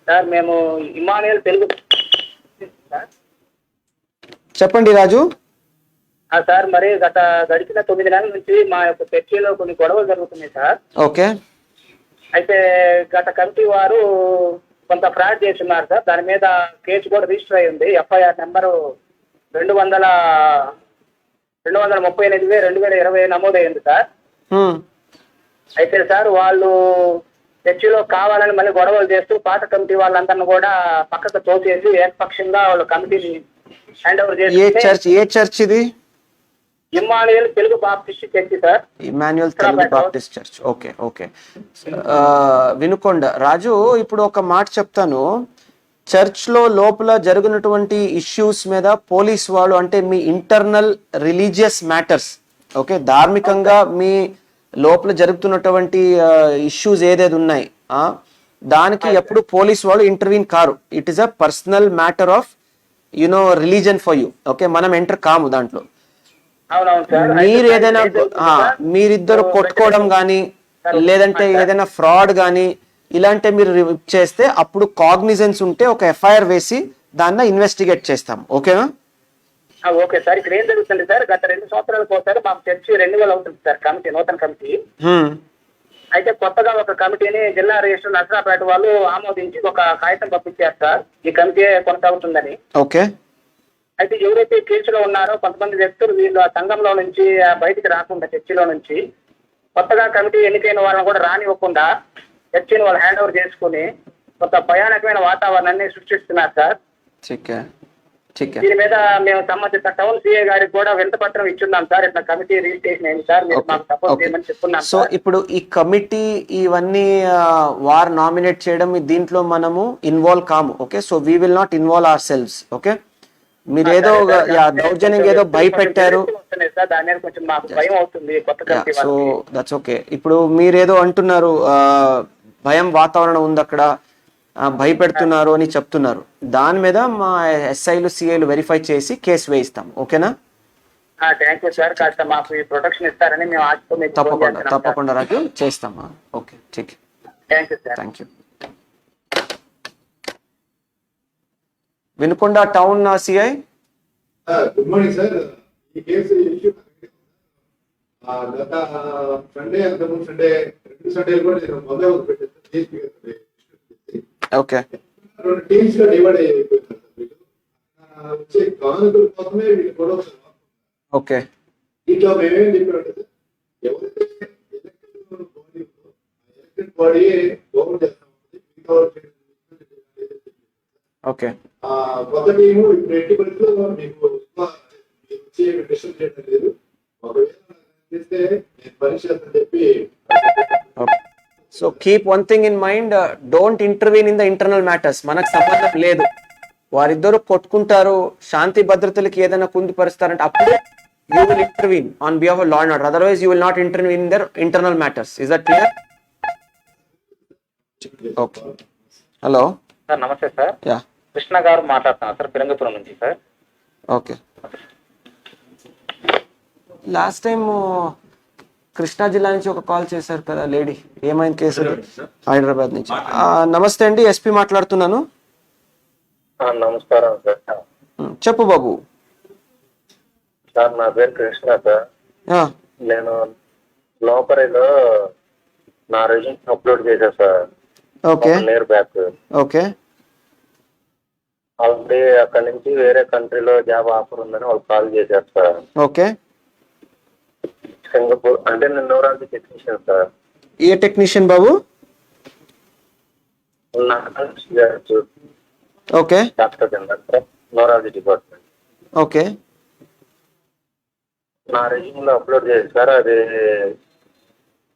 సార్ మేము ఇమానియల్ తెలుగు సార్. చెప్పండి రాజు. సార్ మరి గడిచిన 9 నెలల నుంచి మా యొక్క చర్చిలో కొన్ని గొడవలు జరుగుతున్నాయి సార్. ఓకే, అయితే గత కమిటీ వారు కొంత ఫ్రాడ్ చేస్తున్నారు సార్. దాని మీద కేసు కూడా రిజిస్టర్ అయ్యింది. ఎఫ్ఐఆర్ నెంబరు 238/2020 నమోదైంది సార్. అయితే సార్ వాళ్ళు చర్చిలో కావాలని మళ్ళీ గొడవలు చేస్తూ పాత కమిటీ వాళ్ళందరినీ కూడా పక్కకు తోసేసి ఏకపక్షంగా వాళ్ళ కమిటీని హ్యాండ్ ఓవర్ చేసి. ఏ చర్చ్ ఇది? Emmanuel Telugu Baptist church sir. Emmanuel Telugu Baptist church. Okay okay, Vinukonda. Raju, ఇప్పుడు ఒక మాట చెప్తాను. చర్చ్ లో లోపల జరిగినటువంటి ఇష్యూస్ మీద పోలీస్ వాళ్ళు, అంటే మీ ఇంటర్నల్ రిలీజియస్ మ్యాటర్స్, ఓకే, ధార్మికంగా మీ లోపల జరుగుతున్నటువంటి ఇష్యూస్ ఏదేది ఉన్నాయి, దానికి ఎప్పుడు పోలీస్ వాళ్ళు intervene car. It is a personal matter of religion for you. Okay, మనం ఎంటర్ కాము దాంట్లో. మీరు ఏదైనా మీరిద్దరు కొట్టుకోవడం కానీ లేదంటే ఏదైనా ఫ్రాడ్ కానీ ఇలాంటి మీరు చేస్తే అప్పుడు కాగ్నిజెన్స్ ఉంటే ఒక ఎఫ్ఐఆర్ వేసి దాన్ని ఇన్వెస్టిగేట్ చేస్తాం. ఓకేనా? Okay sir. ఇక్కడ ఏం జరుగుతుంది సార్, గత 2 సంవత్సరాలకు ఒకసారి మాకు చర్చి రెన్యువల్ అవుతుంది సార్, కమిటీ, నూతన కమిటీ. అయితే కొత్తగా ఒక కమిటీని జిల్లా రిజిస్టర్ నర్సరాపేట వాళ్ళు ఆమోదించి ఒక కాగితం పంపించారు సార్, ఈ కమిటీ కొనసాగుతుందని. ఓకే. అయితే ఎవరైతే కేసులో ఉన్నారో కొంతమంది వ్యక్తులు వీళ్ళు ఆ సంఘంలో నుంచి బయటికి రాకుండా చర్చిలో నుంచి కొత్తగా కమిటీ ఎన్నికైన వాళ్ళని కూడా రానివ్వకుండా చర్చిని వాళ్ళు హ్యాండ్ ఓవర్ చేసుకుని కొంత భయానకమైన వాతావరణాన్ని సృష్టిస్తున్నారు సార్. దీని మీద మేము సంబంధిత టౌన్ సిఐ గారికి కూడా వినతిపత్రం ఇచ్చున్నాం సార్, ఇట్లా కమిటీ రిజిస్ట్రేషన్ అయింది సార్, మీరు మాకు సపోర్ట్ చేయమని చెప్పున్నాం. సో ఇప్పుడు ఈ కమిటీ ఇవన్నీ వారు నామినేట్ చేయడం దీంట్లో మనము ఇన్వాల్వ్ కాము. Okay, so we will not involve ourselves. Okay, మీరేదో దౌర్జన్యం ఏదో భయపెట్టారు. వస్తున్నాయి సార్, దాని మీద కొంచెం మాకు భయం అవుతుంది కొత్త కంపెనీ సో వాళ్ళకి. That's okay. ఇప్పుడు మీరేదో అంటున్నారు, భయం వాతావరణం ఉంది అక్కడ, భయపెడుతున్నారు అని చెప్తున్నారు. దాని మీద మా ఎస్ఐలు సిఐలు వెరిఫై చేసి కేసు వేయిస్తాం. ఓకేనా? థ్యాంక్ యూ సార్, కాస్త మాకు ఈ ప్రొటెక్షన్ ఇస్తారని మేము ఆశతో మీకు ఫోన్ తప్పకుండా చేస్తున్నాం సార్. తప్పకుండా రాజు చేస్తామా. ఓకే ఠీక్. Thank you sir. Thank you. Vinukonda town CI. Good morning sir. ఈ కేసు ఇష్యూ గత సండే, అంతకుముందు సండే, 2 సండేలు కూడా నేను మొదలు పెట్టాను. ఓకే 2 టీమ్స్ గా డివైడ్ అయిపోయినారు సార్ వీళ్ళు. వచ్చే కానుకల కోసమే వీళ్ళు గొడవ. ఓకే దీంట్లో మేమేం చెప్పామంటే సార్, ఎవరైతే ఎలక్టెడ్ బాడీ గవర్నమెంట్ చేస్తాం, ఓకే కొత్త టీము ఇప్పుడు ఎట్టి పరిస్థితుల్లో మీకు వచ్చి డిస్టర్బ్ చేయడం లేదు. ఒకవేళ చేస్తే నేను పరీక్ష చేస్తానని చెప్పి. So keep one thing in mind, don't intervene in the internal matters. మనకు సంబంధం లేదు. వారిద్దరు కొట్టుకుంటారు, శాంతి భద్రతలకి ఏదైనా కుందిపరుస్తారంటే అప్పుడే you will intervene on behalf of law and order. Otherwise you will not intervene in their internal matters. Is that clear? Okay. Hello sir నమస్తే sir. Yeah Krishna గారు మాట్లాడుతున్నారు సార్, ఫిరంగిపురం నుంచి sir. Okay. Last time Krishna జిల్లా నుంచి ఒక call చేశారు కదా lady, ఏమైంది కేసు? హైదరాబాద్ నుంచి. నమస్తే అండి, ఎస్పీ మాట్లాడుతున్నాను. నమస్కారం సార్. చెప్పు బాబు. సార్ నా పేరు కృష్ణ సార్. నేను లోపరిలో నా రెజ్యూమ్ అప్లోడ్ చేశా sir. Okay year back. Okay already అక్కడ నుంచి వేరే కంట్రీలో జాబ్ ఆఫర్ ఉందని వాళ్ళు కాల్ చేశారు సార్. ఓకే. సింగపూర్ అంటే నేను న్యూరాలజీ టెక్నీషియన్ సార్. ఏ టెక్నీషియన్ బాబు? ఓకే డాక్టర్ కింద న్యూరాలజీ డిపార్ట్మెంట్. ఓకే నా రెజ్యూమ్ లో అప్లోడ్ చేశారు సార్. అది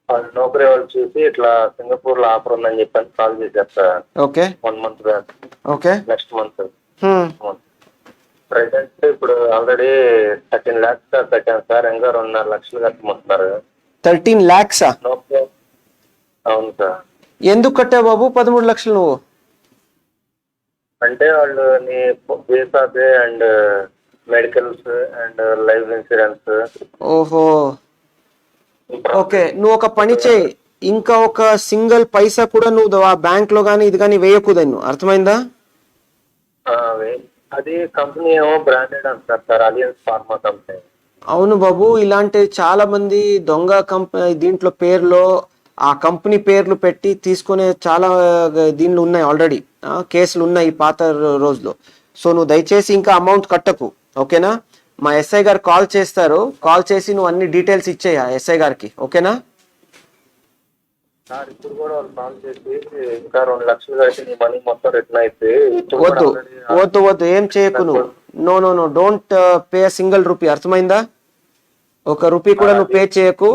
వాళ్ళు నౌకరీ వాళ్ళు చూసి ఇట్లా సింగపూర్ లో ఆఫర్ ఉందని చెప్పని కాల్ చేశారు sir. Okay 1 month back. Okay next month present ఇప్పుడు ఆల్రెడీ 13 lakhs కట్టాను సార్. ఇంకా 2.5 లక్షలు కట్టమంటున్నారు. 13 lakhs? అవును సార్. ఎందుకు కట్టావు బాబు 13 లక్షలు నువ్వు? అంటే వాళ్ళు నీ visa pay and medicals and life insurance. ఓహో ఓకే. నువ్వు ఒక పని చేయి, ఇంకా ఒక సింగిల్ పైసా కూడా నువ్వు ఆ బ్యాంక్ లో గానీ ఇది కానీ వేయకూడదు. అర్థమైందా? అది కంపెనీ ఏమో బ్రాండెడ్ అంటారు సార్, అలియన్స్ ఫార్మా కంపెనీ. అవును బాబు, ఇలాంటి చాలా మంది దొంగ కంపెనీ దీంట్లో పేర్లో ఆ కంపెనీ పేర్లు పెట్టి తీసుకునే చాలా దీనిలో ఉన్నాయి. ఆల్రెడీ కేసులు ఉన్నాయి పాత రోజులో. సో నువ్వు దయచేసి ఇంకా అమౌంట్ కట్టకు. ఓకేనా? మా ఎస్ఐ గారు కాల్ చేస్తారు, కాల్ చేసి నువ్వు అన్ని డీటెయిల్స్ ఇచ్చేయ ఎస్ఐ గారికి. ఓకేనా? సార్ ఇప్పుడు కూడా వాళ్ళు కాల్ చేసి ఇంకా 2 లక్షలు కట్టి నీ మనీ మొత్తం రిటర్న్ అయితే వద్దు వద్దు వద్దు, ఏం చేయకు నువ్వు. No no no, don't pay single rupee. అర్థమైందా? 1 రూపీ కూడా నువ్వు పే చేయకు.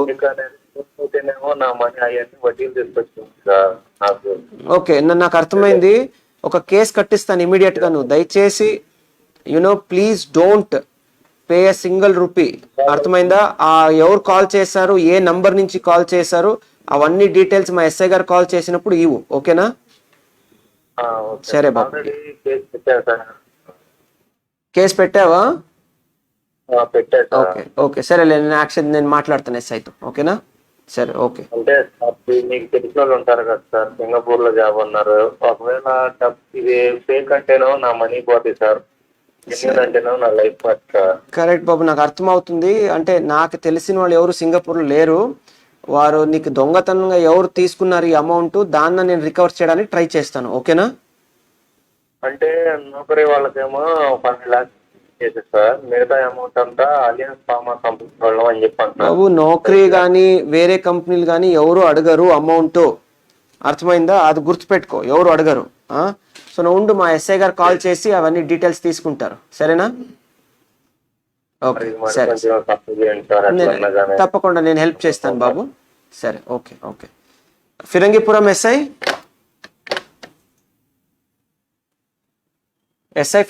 నా మనీ అవన్నీ వడ్డీలు తీసుకొచ్చింది సార్ నాకు. ఓకే, నాకు అర్థమైంది. ఒక కేసు కట్టిస్తాను ఇమీడియట్ గా. నువ్వు దయచేసి please don't pay a single rupee. అర్థమైందా? ఎవరు కాల్ చేశారు, ఏ నంబర్ నుంచి కాల్ చేశారు, అవన్నీ డీటెయిల్స్ మా ఎస్ఐ గారు కాల్ చేసినప్పుడు ఇవ్వు. ఓకేనా? సరే బాబు. కేసు పెట్టావా? ఓకే ఓకే సరే, నేను మాట్లాడతాను ఎస్ఐతో. ఓకేనా? సరే ఓకే. అంటే మీకు తెలిసిన వాళ్ళు ఉంటారు కదా సార్, సింగపూర్ లో జాబ్ అన్నారు. ఒకవేళ ఇది ఫేక్ అంటేనో నా మనీ పోతుంది సార్, అంటేనో నా లైఫ్ పక్క. కరెక్ట్ బాబు, నాకు అర్థమవుతుంది. అంటే నాకు తెలిసిన వాళ్ళు ఎవరు సింగపూర్లో లేరు. వారు నీకు దొంగతనంగా ఎవరు తీసుకున్నారు ఈ అమౌంట్, దాన్ని నేను రికవర్ చేయడానికి ట్రై చేస్తాను. ఓకేనా? అంటే నౌకరీ వాళ్ళకేమో 5 lakhs చేసేది సార్, మిగతా అమౌంట్ అంతా అలియన్స్ ఫార్మా కంపెనీ వాళ్ళు అని చెప్పి అంటారు. బాబు నౌకరీ కానీ వేరే కంపెనీలు కానీ ఎవరు అడగరు అమౌంట్. అర్థమైందా? అది గుర్తుపెట్టుకో, ఎవరు అడగరు. సో నువ్వు ఉండు, మా ఎస్ఐ గారు కాల్ చేసి అవన్నీ డీటెయిల్స్ తీసుకుంటారు. సరేనా? ఓకే సరే, తప్పకుండా నేను హెల్ప్ చేస్తాను బాబు. సరే okay okay. Phirangipuram SI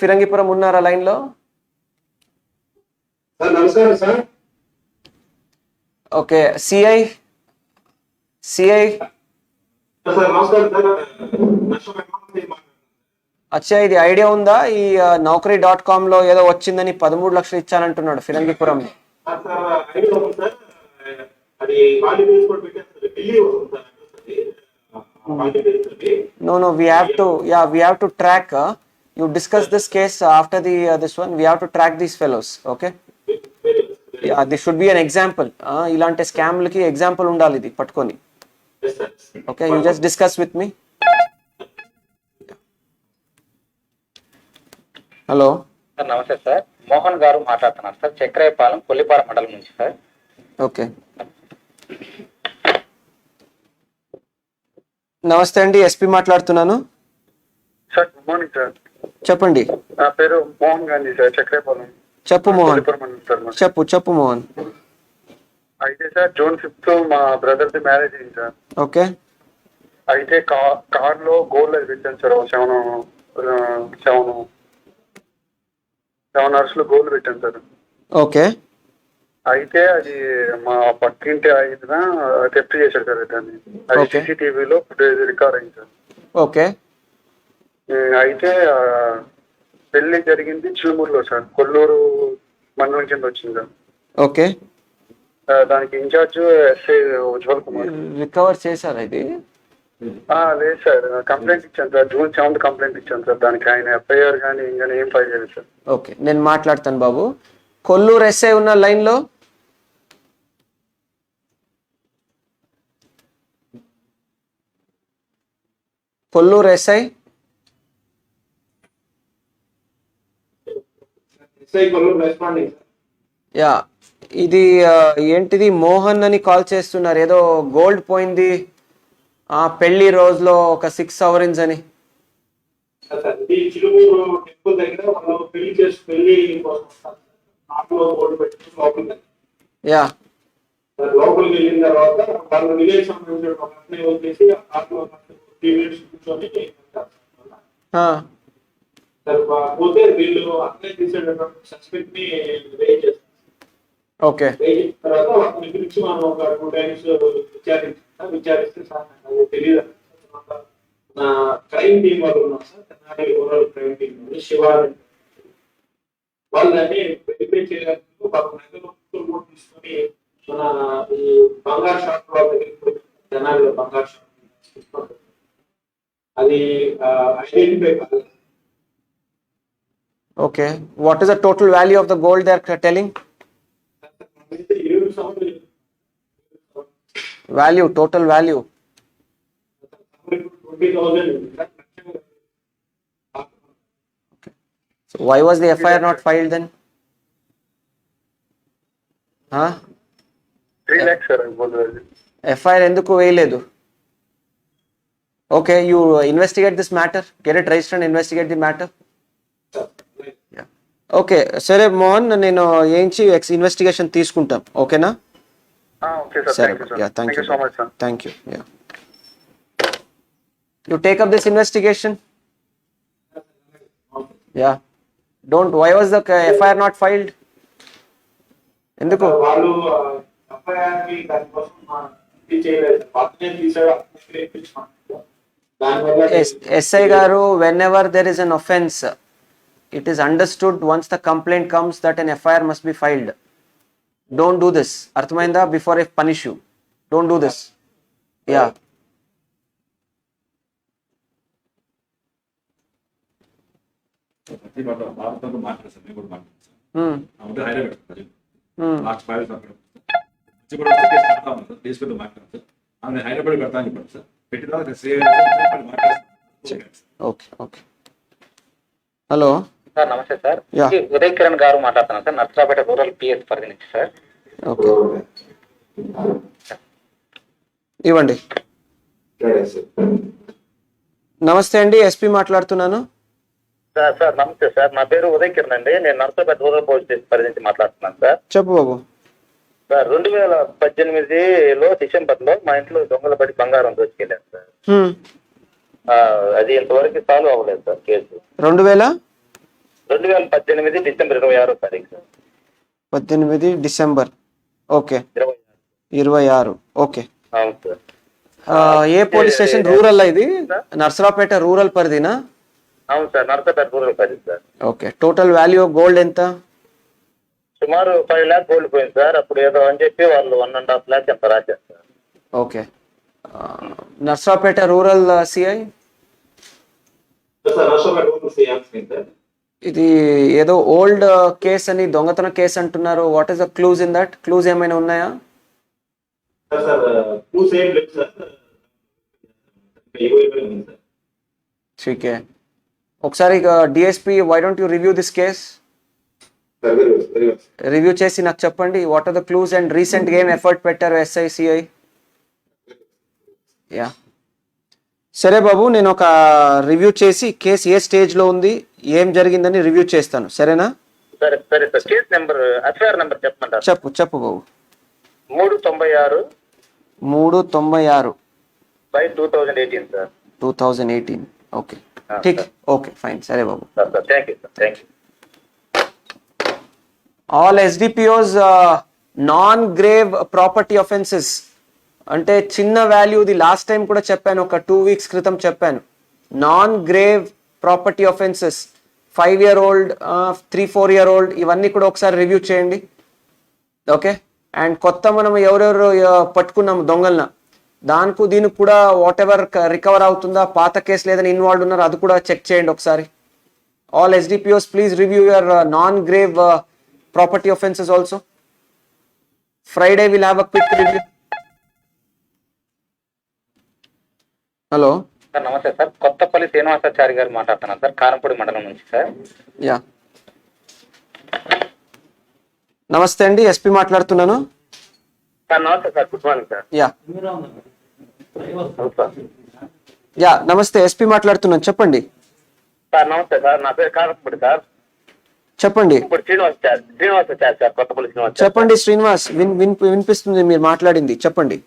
Phirangipuram ఉన్నారా లైన్లో? సార్ నమస్కారం సార్. ఓకే, సిఐ సార్ నమస్కారం సార్. అచ్చా, ఇది ఐడియా ఉందా? ఈ Naukri.com లో ఏదో వచ్చిందని 13 లక్షలు ఇచ్చానంటున్నాడు ఫిరంగిపురం. అది హాలిడేస్ కూడా పెట్టేస్తారు, ఢిల్లీ వస్తుంది sir. No, we have to track. You discuss this case after this one. We have to track these fellows. Okay. Yeah, this should be an example. ఇలాంటి స్కామ్లకి ఎగ్జాంపుల్ ఉండాలి ఇది పట్టుకొని. Okay, you just discuss with me. Hello sir నమస్తే sir, Mohan గారు మాట్లాడుతున్నారు sir, Chakrayapalem Kollipara మండలం నుంచి sir. Okay, నమస్తే అండి, ఎస్పీ మాట్లాడుతున్నాను. Sir good morning sir. చెప్పండి. నా పేరు మోహన్ గాంధీ సార్, చక్రేపాలెం. చెప్పు మోహన్. సార్ చెప్పు మోహన్. అయితే సార్ June 5th మా బ్రదర్ది మ్యారేజ్ అయింది సార్. ఓకే. అయితే కార్ లో గోల్డ్ అది పెట్టాను సార్. 7 hours లో గోల్డ్ పెట్టాను సార్. ఓకే. అయితే అది మా పక్కింటి ఆయన థెఫ్ట్ చేశాడు సార్ దాన్ని. అది CCTVలో రికార్డ్ అయింది సార్. ఓకే. అయితే పెళ్లి జరిగింది చిలుమూరులో సార్, కొల్లూరు మండలం కింద వచ్చింది సార్. ఓకే. దానికి incharge SI Ujwal Kumar. Recover చేశారా ఇది? లేదు సార్, కంప్లైంట్ ఇచ్చాను సార్. June 7th కంప్లైంట్ ఇచ్చాను సార్. దానికి ఆయన FIR కానీ ఇంకా ఏం ఫైల్ చేయలేదు సార్. ఓకే, నేను మాట్లాడతాను బాబు. కొల్లూరు ఎస్ఐ ఉన్న లైన్ లో. కొల్లూరు ఎస్ఐ. యా, ఇది ఏంటిది, మోహన్ అని కాల్ చేస్తున్నారు. ఏదో గోల్డ్ పోయింది పెళ్లి రోజులో ఒక 6 sovereigns అని. చిలుమూరు టెంపుల్ దగ్గర వాళ్ళు పెళ్లి యా, లోపలికి వెళ్ళిన తర్వాత వాళ్ళు విలేజ్ సంబంధించిన ఒక అన్నయ్య వచ్చేసి ఆటలో 3 minutes కూర్చొని పోతే వీళ్ళు అన్నయ్య తీసేటటువంటి సస్పెక్ట్ ని రేజ్ చేస్తారు. ఓకే. రేజ్ చేసిన తర్వాత వాళ్ళని పిలిచి మనం ఒక 2 times విచారిస్తే సార్ నాకు తెలియదు, నా క్రైమ్ టీం వాళ్ళు ఉన్నారు sir, Tenali rural crime team Shivani, వాళ్ళు దాన్ని వెరిఫై చేయడానికి వాళ్ళ దగ్గర తీసుకొని మన ఈ బంగారు షాప్ వాళ్ళ దగ్గర తెనాలిలో బంగారు షాప్ అది ఐడెంటిఫై కాదు. Okay, what is the total value of the gold they are telling? Value, total value 20,000. So why was the FIR not filed then? 3 lakhs sir gold. FIR ఎందుకు వేయలేదు? Okay, you investigate this matter, get it registered and investigate the matter. Okay, సరే మోహన్, నేను ఏంచి investigation తీసుకుంటాం. ఓకేనా? Okay sir, సరే, thank you so much sir. Thank you. You take up this investigation. Yeah. Don't. Why was the FIR not filed? ఎందుకు? వాళ్ళు FIR కి దానికోసం చేయలేదు, పక్కనే తీసాడు. SI గారు, whenever there is an offense, it is understood once the complaint comes that an FIR must be filed. Don't do this. అర్థమైందా? Before I punish you. Don't do this. Yeah. Hyderabad పెడతాను చెప్పండి sir. పెట్టిన okay. Hello sir నమస్తే sir, Yeah. Uday Kiran గారు మాట్లాడుతున్నాను sir, Narasaraopet rural PS పరిధి నుంచి sir. Okay, ఇవ్వండి. నమస్తే అండి, ఎస్పీ మాట్లాడుతున్నాను. సార్ నమస్తే సార్, నా పేరు ఉదయ్ కిరణ్ అండి. నేను నర్సరాపేట రూరల్ పోలీస్ స్టేషన్ పరిధి నుంచి మాట్లాడుతున్నాను సార్. చెప్పు బాబు. సార్ 2018లో డిసెంబర్లో మా ఇంట్లో దొంగల పడి బంగారం దోచుకెళ్ళాను సార్. అది ఇంతవరకు సాల్వ్ అవ్వలేదు సార్ కేసు. 2018 డిసెంబర్ 26వ తారీఖు సార్. 18 డిసెంబర్. ఓకే, 26. 26. ఓకే. అవును సార్. ఏ పోలీస్ స్టేషన్? రూరల్ ఇది? నర్సరావుపేట రూరల్ పరిధినా? అవును సార్, నర్సపేట రూరల్ పరిధి sir. Okay. Total value of gold ఎంత? సుమారు 5 lakhs గోల్డ్ పోయింది సార్. అప్పుడు ఏదో అని చెప్పి వాళ్ళు 1.5 lakhs ఎంత రాశారు sir. Okay. Narasaraopet rural CI, sir Narasaraopet rural CI sir. ఇది ఏదో ఓల్డ్ కేస్ అని, దొంగతన కేసు అంటున్నారు. What is the clues in that? Clues ఏమైనా ఉన్నాయా? సార్ క్లూస్ ఏం లేదు సార్. ఉంది సార్. ఓకే. ఒకసారి DSP, why don't you review this case? Sir very very review చేసి నాకు చెప్పండి. What are the clues and recent ఏం ఎఫర్ట్ పెట్టారు ఎస్ఐసిఐ? యా, సరే బాబు, నేను ఒక రివ్యూ చేసి కేసు ఏ స్టేజ్లో ఉంది, ఏం జరిగిందని రివ్యూ చేస్తాను. సరేనా? సరే సరే sir. Case number, FIR number చెప్పమంటారు? చెప్పు బాబు. 396 396 బై 2018 సార్. 2018. ఓకే, ఠీక్. Okay, fine. సరే బాబు. Sir thank you sir. Thank you. All SDPOs non grave property offences అంటే చిన్న వాల్యూది లాస్ట్ టైం కూడా చెప్పాను, ఒక 2 weeks క్రితం చెప్పాను. Non grave property offences 5 year old 3-4 year old ఇవన్నీ కూడా ఒకసారి రివ్యూ చేయండి. ఓకే. అండ్ కొత్త మనం ఎవరెవరు పట్టుకున్నాము దొంగలన, దానికి దీనికి కూడా వాట్ ఎవర్ రికవర్ అవుతుందా, పాత కేసు లేదని ఇన్వాల్వ్ ఉన్నారు, అది కూడా చెక్ చేయండి ఒకసారి. All SDPOs please review your non grave property offenses also. Friday we'll have a quick review. Hello sir నమస్తే సార్. కొత్తపల్లి శ్రీనివాసాచారి గారు మాట్లాడుతున్నాను సార్, కారంపూడి మండలం నుంచి సార్. యా, నమస్తే అండి, ఎస్పీ మాట్లాడుతున్నాను. సార్ నమస్తే sir. Good morning sir. Yeah నమస్తే, ఎస్పీ మాట్లాడుతున్నాను, చెప్పండి. సార్ నమస్తే సార్. నా పేరు కారంపూడి సార్. చెప్పండి. ఇప్పుడు శ్రీనివాస్ వచ్చారు సార్. కొత్తపల్లి శ్రీనివాస్. చెప్పండి శ్రీనివాస్, వినిపిస్తుంది మీరు మాట్లాడింది, చెప్పండి.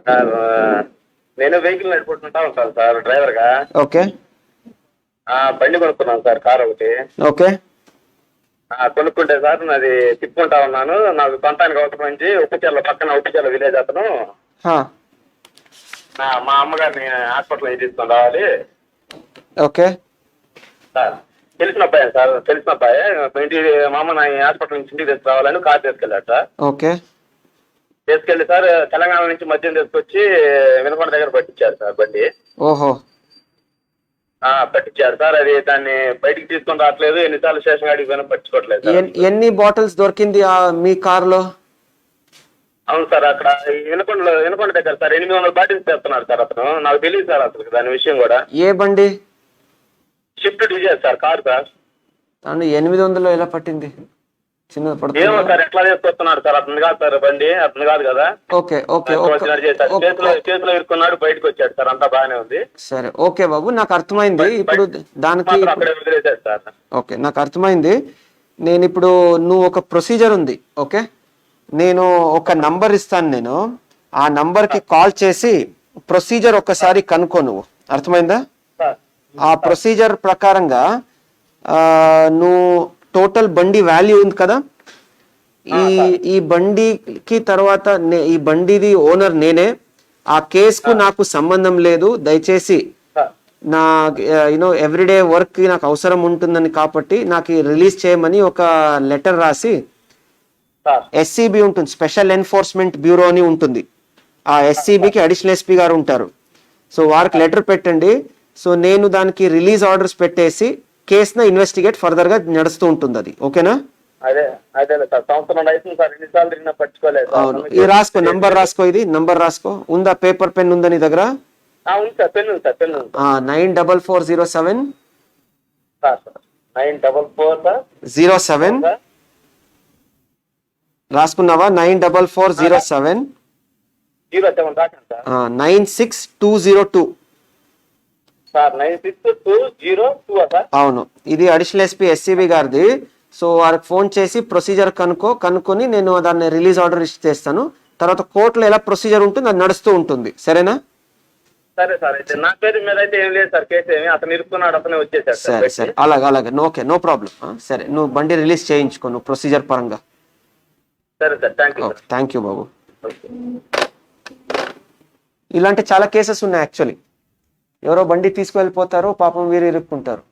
సార్ నేను వెహికల్ నడుపుకుంటా ఉంటాను సార్, డ్రైవర్ గా. ఓకే. బండి కొనుక్కున్నాను సార్, కార్ ఒకటి. ఓకే. కొనుక్కుంటే సార్ నాది తిప్పుకుంటా ఉన్నాను. నాకు సొంతానికి అవసరం నుంచి ఉప్పుచెల్ల పక్కన ఉప్పుచెల్ల విలేజ్ అతను మా అమ్మగారిని హాస్పిటల్ తీసుకొని రావాలి. ఓకే సార్ తెలిసిన అబ్బాయి సార్, తెలిసిన అబ్బాయి. ఇంటి మా అమ్మ నా హాస్పిటల్ నుంచి ఇంటికి తీసుకురావాలని కార్ తీసుకెళ్ళాడు సార్. ఓకే. తీసుకెళ్ళి సార్ తెలంగాణ నుంచి మద్యం తీసుకొచ్చి వినకొండ దగ్గర పట్టించారు సార్ బండి. ఓహో. పట్టించారు సార్. అది దాన్ని బయటికి తీసుకొని రావట్లేదు. ఎన్నిసార్లు స్టేషన్ గాడికి పోయినా పట్టించుకోవట్లేదు సార్. ఎన్ని బాటిల్స్ దొరికింది మీ కార్లో? అవును సార్, అక్కడ వినకొండ దగ్గర సార్ 800 బాటిల్స్ తెస్తున్నారు సార్ అతను. నాకు తెలియదు సార్ అసలు దాని విషయం కూడా. ఏ బండి? Swift Dzire sir, car sir. 800 ఎలా పట్టింది? చిన్నది ఏమో పడుతుంది. సార్, ఎట్లా చేసుకొస్తున్నాడు సార్. అతను కాదు సార్ బండి, అతను కాదు కదా. ఓకే ఓకే చేతిలో ఇరుక్కున్నాడు, బయటకు వచ్చాడు సార్. అంతా బాగానే ఉంది. సరే ఓకే బాబు, నాకు అర్థమైంది. ఇప్పుడు దానికి అక్కడే వదిలేశాడు సార్. ఓకే, నాకు అర్థమైంది. నేను ఇప్పుడు నువ్వు ఒక ప్రొసీజర్ ఉంది. ఓకే, నేను ఒక నంబర్ ఇస్తాను. నేను ఆ నంబర్కి కాల్ చేసి ప్రొసీజర్ ఒక్కసారి కనుక్కో. నువ్వు అర్థమైందా? ఆ ప్రొసీజర్ ప్రకారంగా నువ్వు టోటల్ బండి వాల్యూ ఉంది కదా, ఈ బండికి తర్వాత ఈ బండిది ఓనర్ నేనే. ఆ కేసుకు నాకు సంబంధం లేదు. దయచేసి నా ఎవ్రీడే వర్క్ నాకు అవసరం ఉంటుందని కాబట్టి నాకు రిలీజ్ చేయమని ఒక లెటర్ రాసి, ఎస్సీబీ ఉంటుంది, స్పెషల్ ఎన్ఫోర్స్మెంట్ బ్యూరో అని ఉంటుంది. ఆ ఎస్సీబీకి అడిషనల్ ఎస్పీ గారు ఉంటారు. సో వారికి లెటర్ పెట్టండి. సో నేను దానికి రిలీజ్ ఆర్డర్స్ పెట్టేసి కేసును ఇన్వెస్టిగేట్ ఫర్దర్ గా నడుస్తూ ఉంటుంది. అది ఓకేనా? అదే సార్, సంవత్సరం అవుతుంది సార్. ఎన్నిసార్లు తిరిగినా పట్టుకోలేదు. అవును. ఇది రాసుకో, నంబర్ రాసుకో, ఇది నంబర్ రాసుకో. ఉందా పేపర్ పెన్ ఉందా నీ దగ్గర? ఉంది సార్, పెన్ ఉంది సార్, పెన్ ఉంది. 94407 94407 రాసుకున్నావా? 94407 రాకండి సార్. 96202 sir 96202 sir. అవును, ఇది అడిషనల్ ఎస్పీ ఎస్సీబీ గారిది. సో వారికి ఫోన్ చేసి ప్రొసీజర్ కనుక్కొని నేను దాన్ని రిలీజ్ ఆర్డర్ ఇచ్చి చేస్తాను. తర్వాత కోర్టులో ఎలా ప్రొసీజర్ ఉంటుంది అది నడుస్తూ ఉంటుంది. సరేనా? సరే సార్, అయితే నా పేరు మీద అయితే ఏం లేదు సార్, కేసు ఏమి అతను ఇరుక్కున్నాడు, అతనే వచ్చేసాడు సార్. సరే సరే, అలాగే ఓకే, నో ప్రాబ్లం. సరే, నువ్వు బండి రిలీజ్ చేయించుకో, నువ్వు ప్రొసీజర్ పరంగా. సరే sir, thank you sir. Thank you బాబు. ఇలాంటి చాలా కేసెస్ ఉన్నాయి యాక్చువల్లీ. ఎవరో బండి తీసుకువెళ్ళిపోతారో పాపం వీరు ఇరుక్కుంటారు.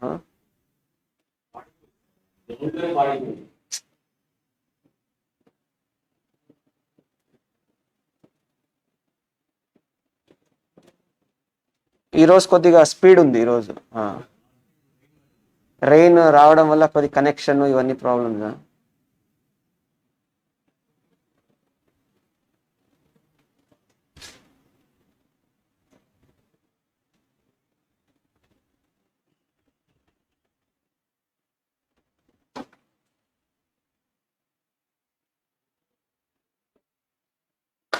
ఈరోజు కొద్దిగా స్పీడ్ ఉంది ఈరోజు. రెయిన్ రావడం వల్ల కొద్ది కనెక్షన్ ఇవన్నీ problems.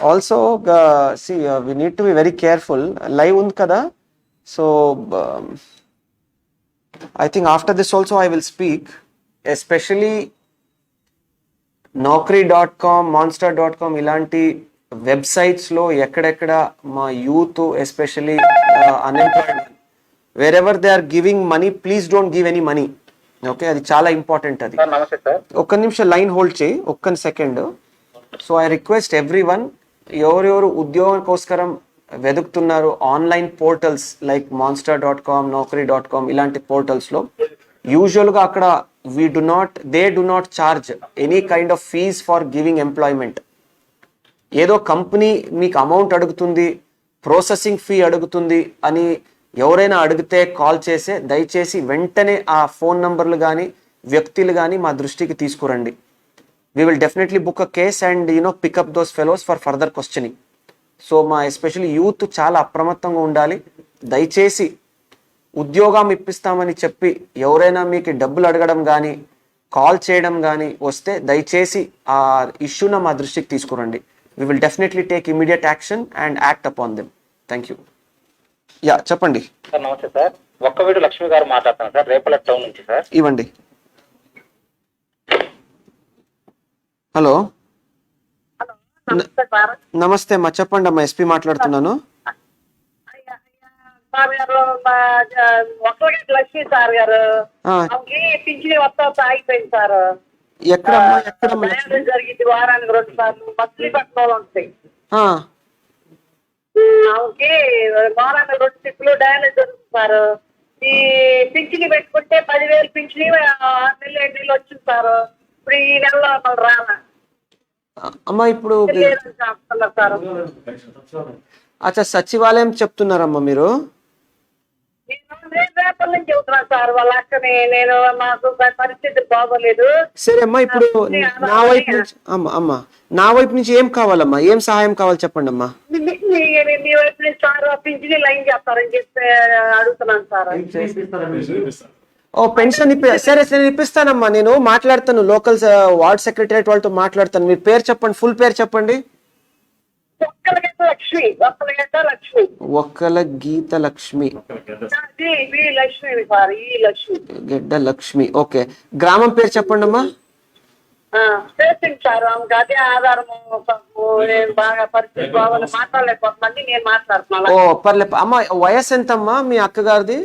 Also we need to be very careful. Live ఉంది కదా, so I think after this also I will speak, especially naukri.com, monster.com ఇలాంటి వెబ్సైట్స్లో ఎక్కడెక్కడ మా youth especially unemployed, wherever they are giving money, please don't give any money. Okay, అది చాలా important. అది నమస్తే సార్. ఒక్క నిమిషం లైన్ హోల్డ్ చేయి, ఒక్క second. So I request every one, ఎవరెవరు ఉద్యోగం కోసరం వెతుకుతున్నారు online portals like monster.com, naukri.com ఇలాంటి పోర్టల్స్లో యూజువల్గా అక్కడ they do not charge any kind of fees for giving employment. ఏదో కంపెనీ మీకు అమౌంట్ అడుగుతుంది, ప్రాసెసింగ్ ఫీ అడుగుతుంది అని ఎవరైనా అడిగితే కాల్ చేసే దయచేసి వెంటనే ఆ ఫోన్ నంబర్లు కానీ వ్యక్తులు కానీ మా దృష్టికి తీసుకురండి. We will definitely book a case and pick up those fellows for further questioning. So మా ఎస్పెషల్లీ యూత్ చాలా అప్రమత్తంగా ఉండాలి. దయచేసి ఉద్యోగం ఇప్పిస్తామని చెప్పి ఎవరైనా మీకు డబ్బులు అడగడం కానీ కాల్ చేయడం కానీ వస్తే దయచేసి ఆ ఇష్యూన మా దృష్టికి తీసుకురండి. We will definitely take immediate action and act upon them. Thank you. Yeah, చెప్పండి సార్. నమస్తే సార్, ఒక్కవీడు లక్ష్మి గారు మాట్లాడుతున్నాను సార్, రేపల్లె టౌన్ నుంచి సార్. ఇవ్వండి. హలో, నమస్తే అమ్మా, చెప్పండి అమ్మా, ఎస్పీ మాట్లాడుతున్నాను. సార్ గారు, ఒక్కగంట లక్ష్మి సార్ గారు, పింఛని వస్తా ఆగిపోయింది సార్. ఎక్కడమ్మా? జరిగింది వారానికి 2 సార్లు మచిలీపట్నంలో ఉంటాయి. ఆమెకి వారానికి 2 ట్రిప్పులు డయాలసిస్ జరుగుతుంది సార్. ఈ పింఛని పెట్టుకుంటే 10,000 పింఛని 6 నెలలు 7 నెలలు వచ్చింది సార్. ఇప్పుడు ఈ నెలలో మళ్ళీ రాలా అమ్మా. ఇప్పుడు అచ్చా, సచివాలయం చెప్తున్నారమ్మా మీరు? రేపటి నుంచి చెబుతున్నాను సార్, వాళ్ళ అక్కని నేను, మాకు పరిస్థితి బాగోలేదు. సరే అమ్మా, ఇప్పుడు నా వైపు నుంచి నా వైపు నుంచి ఏం కావాలమ్మా, ఏం సహాయం కావాలి చెప్పండి అమ్మా. మీ వైపు నుంచి సార్ పింఛని లైన్ చేస్తారని చెప్పి అడుగుతున్నాను సార్. ఓ పెన్షన్ సరే నేను ఇప్పిస్తానమ్మా, నేను మాట్లాడతాను, లోకల్ వార్డ్ సెక్రటరియట్ వాళ్ళతో మాట్లాడతాను. మీ పేరు చెప్పండి, ఫుల్ పేరు చెప్పండి. ఒక్కల గీత లక్ష్మి, గెడ్డ లక్ష్మి. ఓకే, గ్రామం పేరు చెప్పండి అమ్మా. ఓ పర్లేదు అమ్మా. వయసు ఎంతమ్మా మీ అక్కగారిది?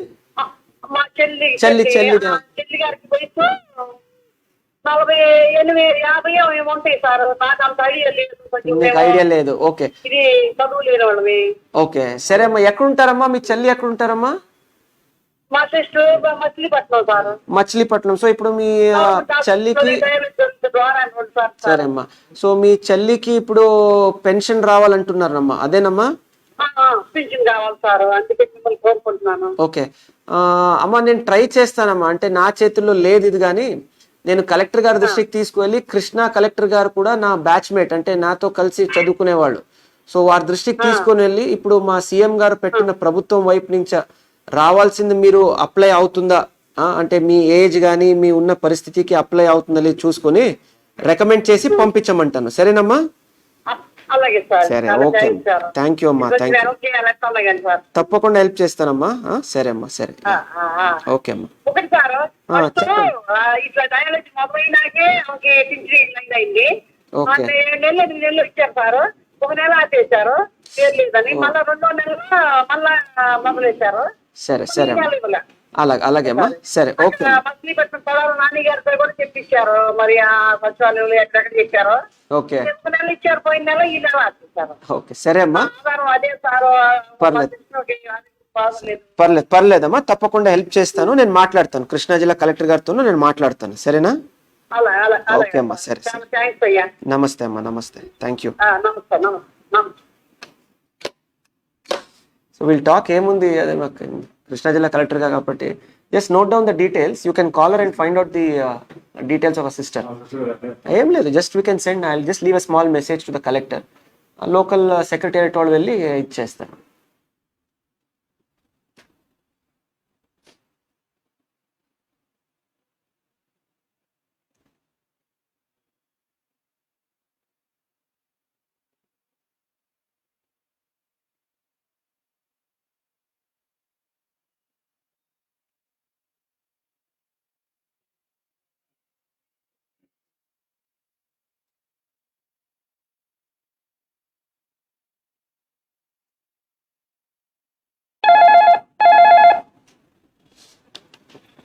చెల్లి గారికి వయసు 48-50 ఉంటాయి సార్. నాకు అంత ఐడియా లేదు. మీకు ఐడియా లేదు? ఓకే, ఇది చదువు లేని వాళ్ళవి. ఓకే, సరే అమ్మా. ఎక్కడుంటారమ్మా మీ చెల్లి? ఎక్కడుంటారమ్మా? మా sister Machilipatnam sir. Machilipatnam. So ఇప్పుడు మీ చెల్లికి, సరే అమ్మా, సో మీ చెల్లికి ఇప్పుడు పెన్షన్ రావాలంటున్నారమ్మా, అదేనమ్మా? పింఛన్ కావాలి సార్, అందుకే మిమ్మల్ని కోరుకుంటున్నాను. ఓకే అమ్మా, నేను ట్రై చేస్తానమ్మా. అంటే నా చేతుల్లో లేదు ఇది, కానీ నేను కలెక్టర్ గారి దృష్టికి తీసుకువెళ్ళి, కృష్ణా కలెక్టర్ గారు కూడా నా బ్యాచ్మేట్, అంటే నాతో కలిసి చదువుకునేవాళ్ళు. సో వారి దృష్టికి తీసుకుని వెళ్ళి, ఇప్పుడు మా సీఎం గారు పెట్టిన ప్రభుత్వం వైపు నుంచి రావాల్సింది మీరు అప్లై అవుతుందా, అంటే మీ ఏజ్ కానీ మీ ఉన్న పరిస్థితికి అప్లై అవుతుందా లేదు చూసుకొని రికమెండ్ చేసి పంపించమంటాను. సరేనమ్మా? సరే, ఓకే, థ్యాంక్ యూ అమ్మా, థ్యాంక్ యూ. తప్పకుండా హెల్ప్ చేస్తానమ్మా. సరే అమ్మా, సరే, ఓకే అమ్మా. ఇట్లా డయాలసిస్ మొదలైనాకే పింఛన్ అయింది. 7 నెలలు ఇచ్చారు సార్. ఒక నెల ఆపేశారు పేరు లేదని, మళ్ళా 2వ నెల మళ్ళా మొదలెట్టారు. సరే సరే అమ్మా, అలాగే అమ్మా, సరే ఓకే. మచిలీపట్నం పడారు నాని గారితో కూడా చెప్పించారు, మరి ఆ సచివాలయంలో ఎక్కడెక్కడ చెప్పారు. ఓకే 2 నెలలు ఇచ్చారు, పోయిన నెల ఈ నెల ఆపేశారు. ఓకే సరే అమ్మా, ఆధారం అదే సార్. పర్లేదు. పర్లేదమ్మా, తప్పకుండా హెల్ప్ చేస్తాను. నేను మాట్లాడతాను, కృష్ణా జిల్లా కలెక్టర్ గారితో నేను మాట్లాడతాను, సరేనా? ఓకే అమ్మా, సరే సరే. థ్యాంక్స్ అయ్యా. నమస్తే అమ్మా, నమస్తే, థ్యాంక్ యూ. నమస్తే నమస్తే. సో వీల్ టాక్ ఏముంది, అదే మాకు కృష్ణా జిల్లా కలెక్టర్గా కాబట్టి just note down the details. You can call her and find out the details of a sister. ఏం లేదు, just we can send, I will just leave a small message to the collector. Local secretariat వాళ్ళు వెళ్ళి ఇచ్చేస్తారు.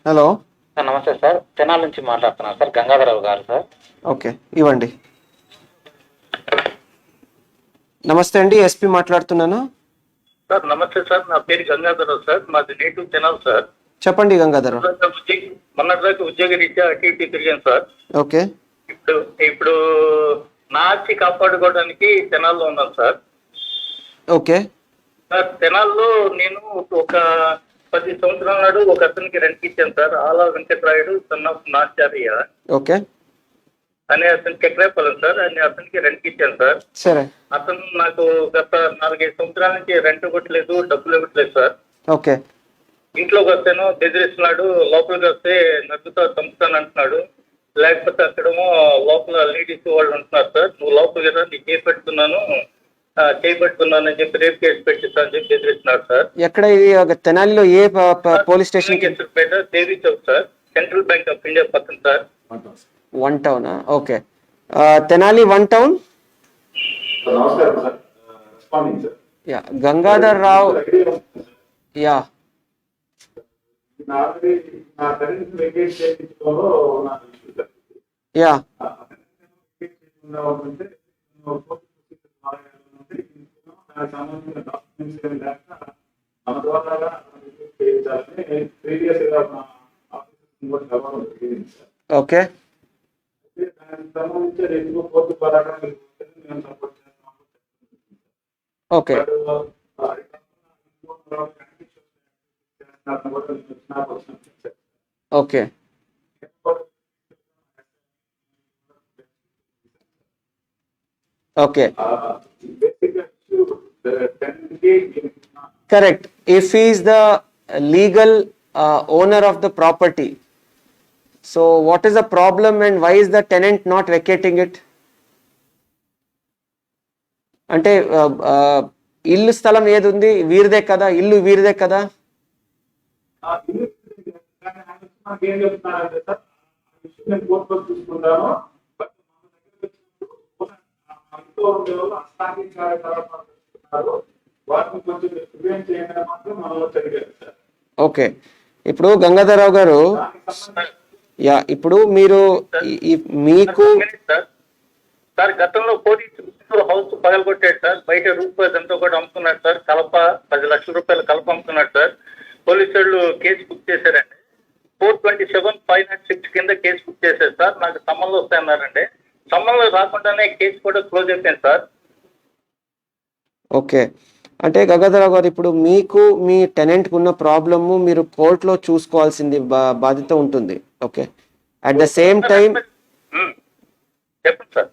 Hello sir నమస్తే sir, Tenali నుంచి మాట్లాడుతున్నాను sir, Gangadhara Rao గారు sir. Okay ఇవ్వండి. నమస్తే అండి, ఎస్పీ మాట్లాడుతున్నాను. సార్ నమస్తే సార్, నా పేరు గంగాధరరావు సార్, మాది నేటివ్ తెనాలి సార్. చెప్పండి గంగాధర్. మొన్నటిదాకా ఉద్యోగ రీత్యా అటు ఇటు తిరిగాను సార్. ఓకే ఇప్పుడు నా ఆస్తి కాపాడుకోవడానికి తెనాల్లో ఉన్నాను సార్. ఓకే సార్ తెనాల్లో నేను ఒక 10 సంవత్సరాల నాడు ఒక అతనికి రెంట్కి ఇచ్చాను సార్. ఆలా వెంకటరాయుడు సన్ ఆఫ్ నాచార్య ఓకే అనే అతనికి ఎక్కడైపోలేదు సార్, అనే అతనికి రెంట్కి ఇచ్చాను సార్. సరే. అతను నాకు గత 4-5 సంవత్సరాల నుంచి రెంట్ ఇవ్వట్లేదు, డబ్బులు ఇవ్వట్లేదు సార్. ఓకే ఇంట్లోకి వస్తేనో బెదిరిస్తున్నాడు, లోపలికి వస్తే నగ్గుతో చంపుతాను అంటున్నాడు. లేకపోతే అక్కడేమో లోపల లేడీస్ వాళ్ళు ఉంటున్నారు సార్, నువ్వు లోపలికి రా, నీ చేపెట్టుకున్నాను అని చెప్పి రేప్ కేసు పెట్టిస్తా అని చెప్పి బెదిరిస్తున్నాడు సార్. ఎక్కడ ఇది? తెనాలిలో ఏ police station? Peta Devi Chowk sir, central bank of India పక్కన sir. 1 town. Okay Tenali 1 town. నమస్కారం sir, responding sir. Yeah Gangadhar Rao. Yeah yeah okay okay okay okay correct. If he is the legal owner of the property, so what is the problem and why is the tenant not vacating it? అంటే ఇల్లు స్థలం ఏది ఉంది, వీరిదే కదా, ఇల్లు వీరిదే కదా. ఏం చెప్తున్నారంటే సార్, నేను కోర్టులో చూసుకుంటాను, ఓకే ఇప్పుడు గంగాధరరావు గారు, యా ఇప్పుడు మీరు మీకు సార్ గతంలో పోలీసు హౌస్ పగలగొట్టాడు సార్, బయట రూపాయలు ఎంతో కూడా అమ్ముకున్నాడు సార్, కలప 10 లక్షల రూపాయలు కలప అమ్ముకున్నాడు సార్. పోలీసు వాళ్ళు కేసు బుక్ చేశారండి, 427/506 కింద కేసు బుక్ చేశారు సార్. నాకు సమ్మన్లు వస్తాయన్నారండి, సమ్మన్లు రాకుండానే కేసు కూడా క్లోజ్ అయిపోయింది సార్. ఓకే అంటే గంగాధరరావు గారు, ఇప్పుడు మీకు మీ టెనెంట్ ఉన్న ప్రాబ్లము మీరు కోర్టులో చూసుకోవాల్సింది బాధ్యత ఉంటుంది. Okay at the same time చెప్పండి సార్.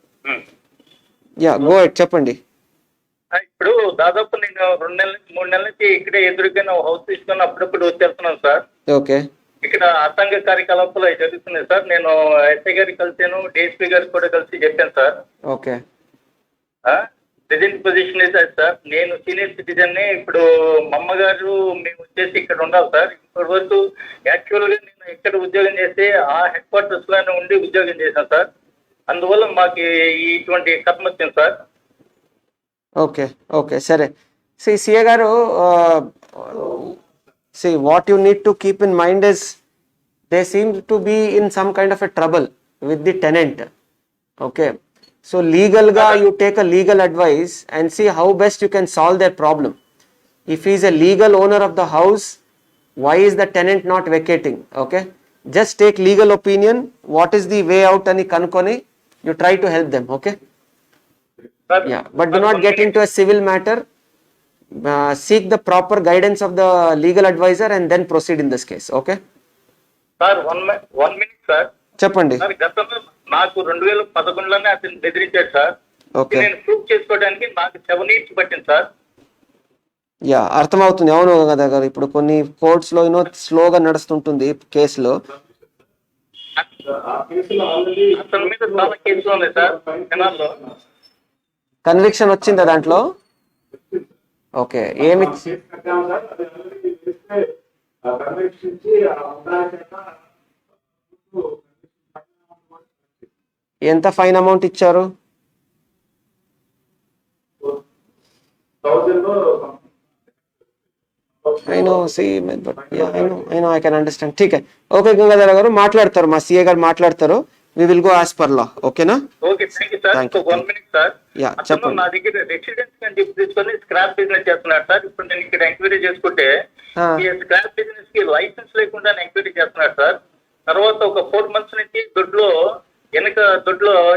యా గో ఎట్ చెప్పండి. ఇప్పుడు దాదాపు నేను 2 నెలల నుంచి 3 నెలల నుంచి ఇక్కడే ఎదురుగా హౌస్ తీసుకొని అప్పుడప్పుడు వచ్చేస్తున్నాను సార్. ఓకే ఇక్కడ అసంఘ కార్యకలాపాలు అవి జరుగుతున్నాయి సార్. నేను ఎస్ఐ గారికి కలిసాను, డిఎస్పీ గారికి కూడా కలిసి చెప్పాను సార్. ఓకే ప్రెజెంట్ పొజిషన్ అయితే సార్, నేను సీనియర్ సిటిజన్ ని. ఇప్పుడు మా అమ్మగారు మేము వచ్చేసి ఇక్కడ ఉండాలి సార్. ఇప్పటి వరకు యాక్చువల్గా నేను ఎక్కడ ఉద్యోగం చేస్తే ఆ హెడ్ క్వార్టర్స్ లోనే ఉండి ఉద్యోగం చేశాను సార్. అందువల్ల మాకు ఇటువంటి కథం వచ్చింది సార్. ఓకే ఓకే సరే. సిఏ గారు, what you need to keep in mind is they seem to be in some kind of a trouble with the tenant. Okay, so లీగల్గా you take a legal advice and see how best you can solve their problem. If he is a legal owner of the house, why is the tenant not vacating? Okay, just take legal opinion. What is the way out? Ani kankoni, you try to help them. Okay, yeah, but do not get into a civil matter. Seek the proper guidance of the legal advisor and then proceed in this case. Okay, sir 1 minute sir. చెప్పండి. Sir గతంలో నాకు 2011లోనే అతను బెదిరించాడు sir. Okay, నేను prove చేసుకోవడానికి నాకు 7 years పట్టింది sir. Yeah, అర్థమవుతుంది. అవును కదా గారు, ఇప్పుడు కొన్ని కోర్ట్స్లో స్లోగా నడుస్తుంటుంది కేసులో. ఆ కేసులో ఆల్రెడీ అతని మీద చాలా కేసులు ఉన్నాయి సార్ జనాల్లో. కన్విక్షన్ వచ్చిందా దాంట్లో? ఓకే, ఏమి కేసు కట్టాము సార్. అది ఆల్రెడీ చేస్తే కన్వెక్షన్ ఇచ్చి ఆ ముద్దాయి చేత ఎంత ఫైన్ అమౌంట్ ఇచ్చారు? 1000 లో I know, see, but yeah, I know, I can understand. ठीक है, okay, గంగాధర గారు మాట్లాడతారు, మా సిఏ గారు మాట్లాడతారు. We will go as per law. ఓకేనా? Okay, thank you sir. Thank you. 1 minute sir. Yeah, అతను చెప్పండి. నా దగ్గర రెసిడెన్స్ అని చెప్పి తీసుకొని స్క్రాప్ బిజినెస్ చేస్తున్నాడు సార్. ఇప్పుడు నేను ఇక్కడ ఎంక్వైరీ చేసుకుంటే ఈ స్క్రాప్ బిజినెస్ కి లైసెన్స్ లేకుండా ఎంక్వైరీ చేస్తున్నాడు సార్. తర్వాత ఒక 4 months నుంచి దొడ్లో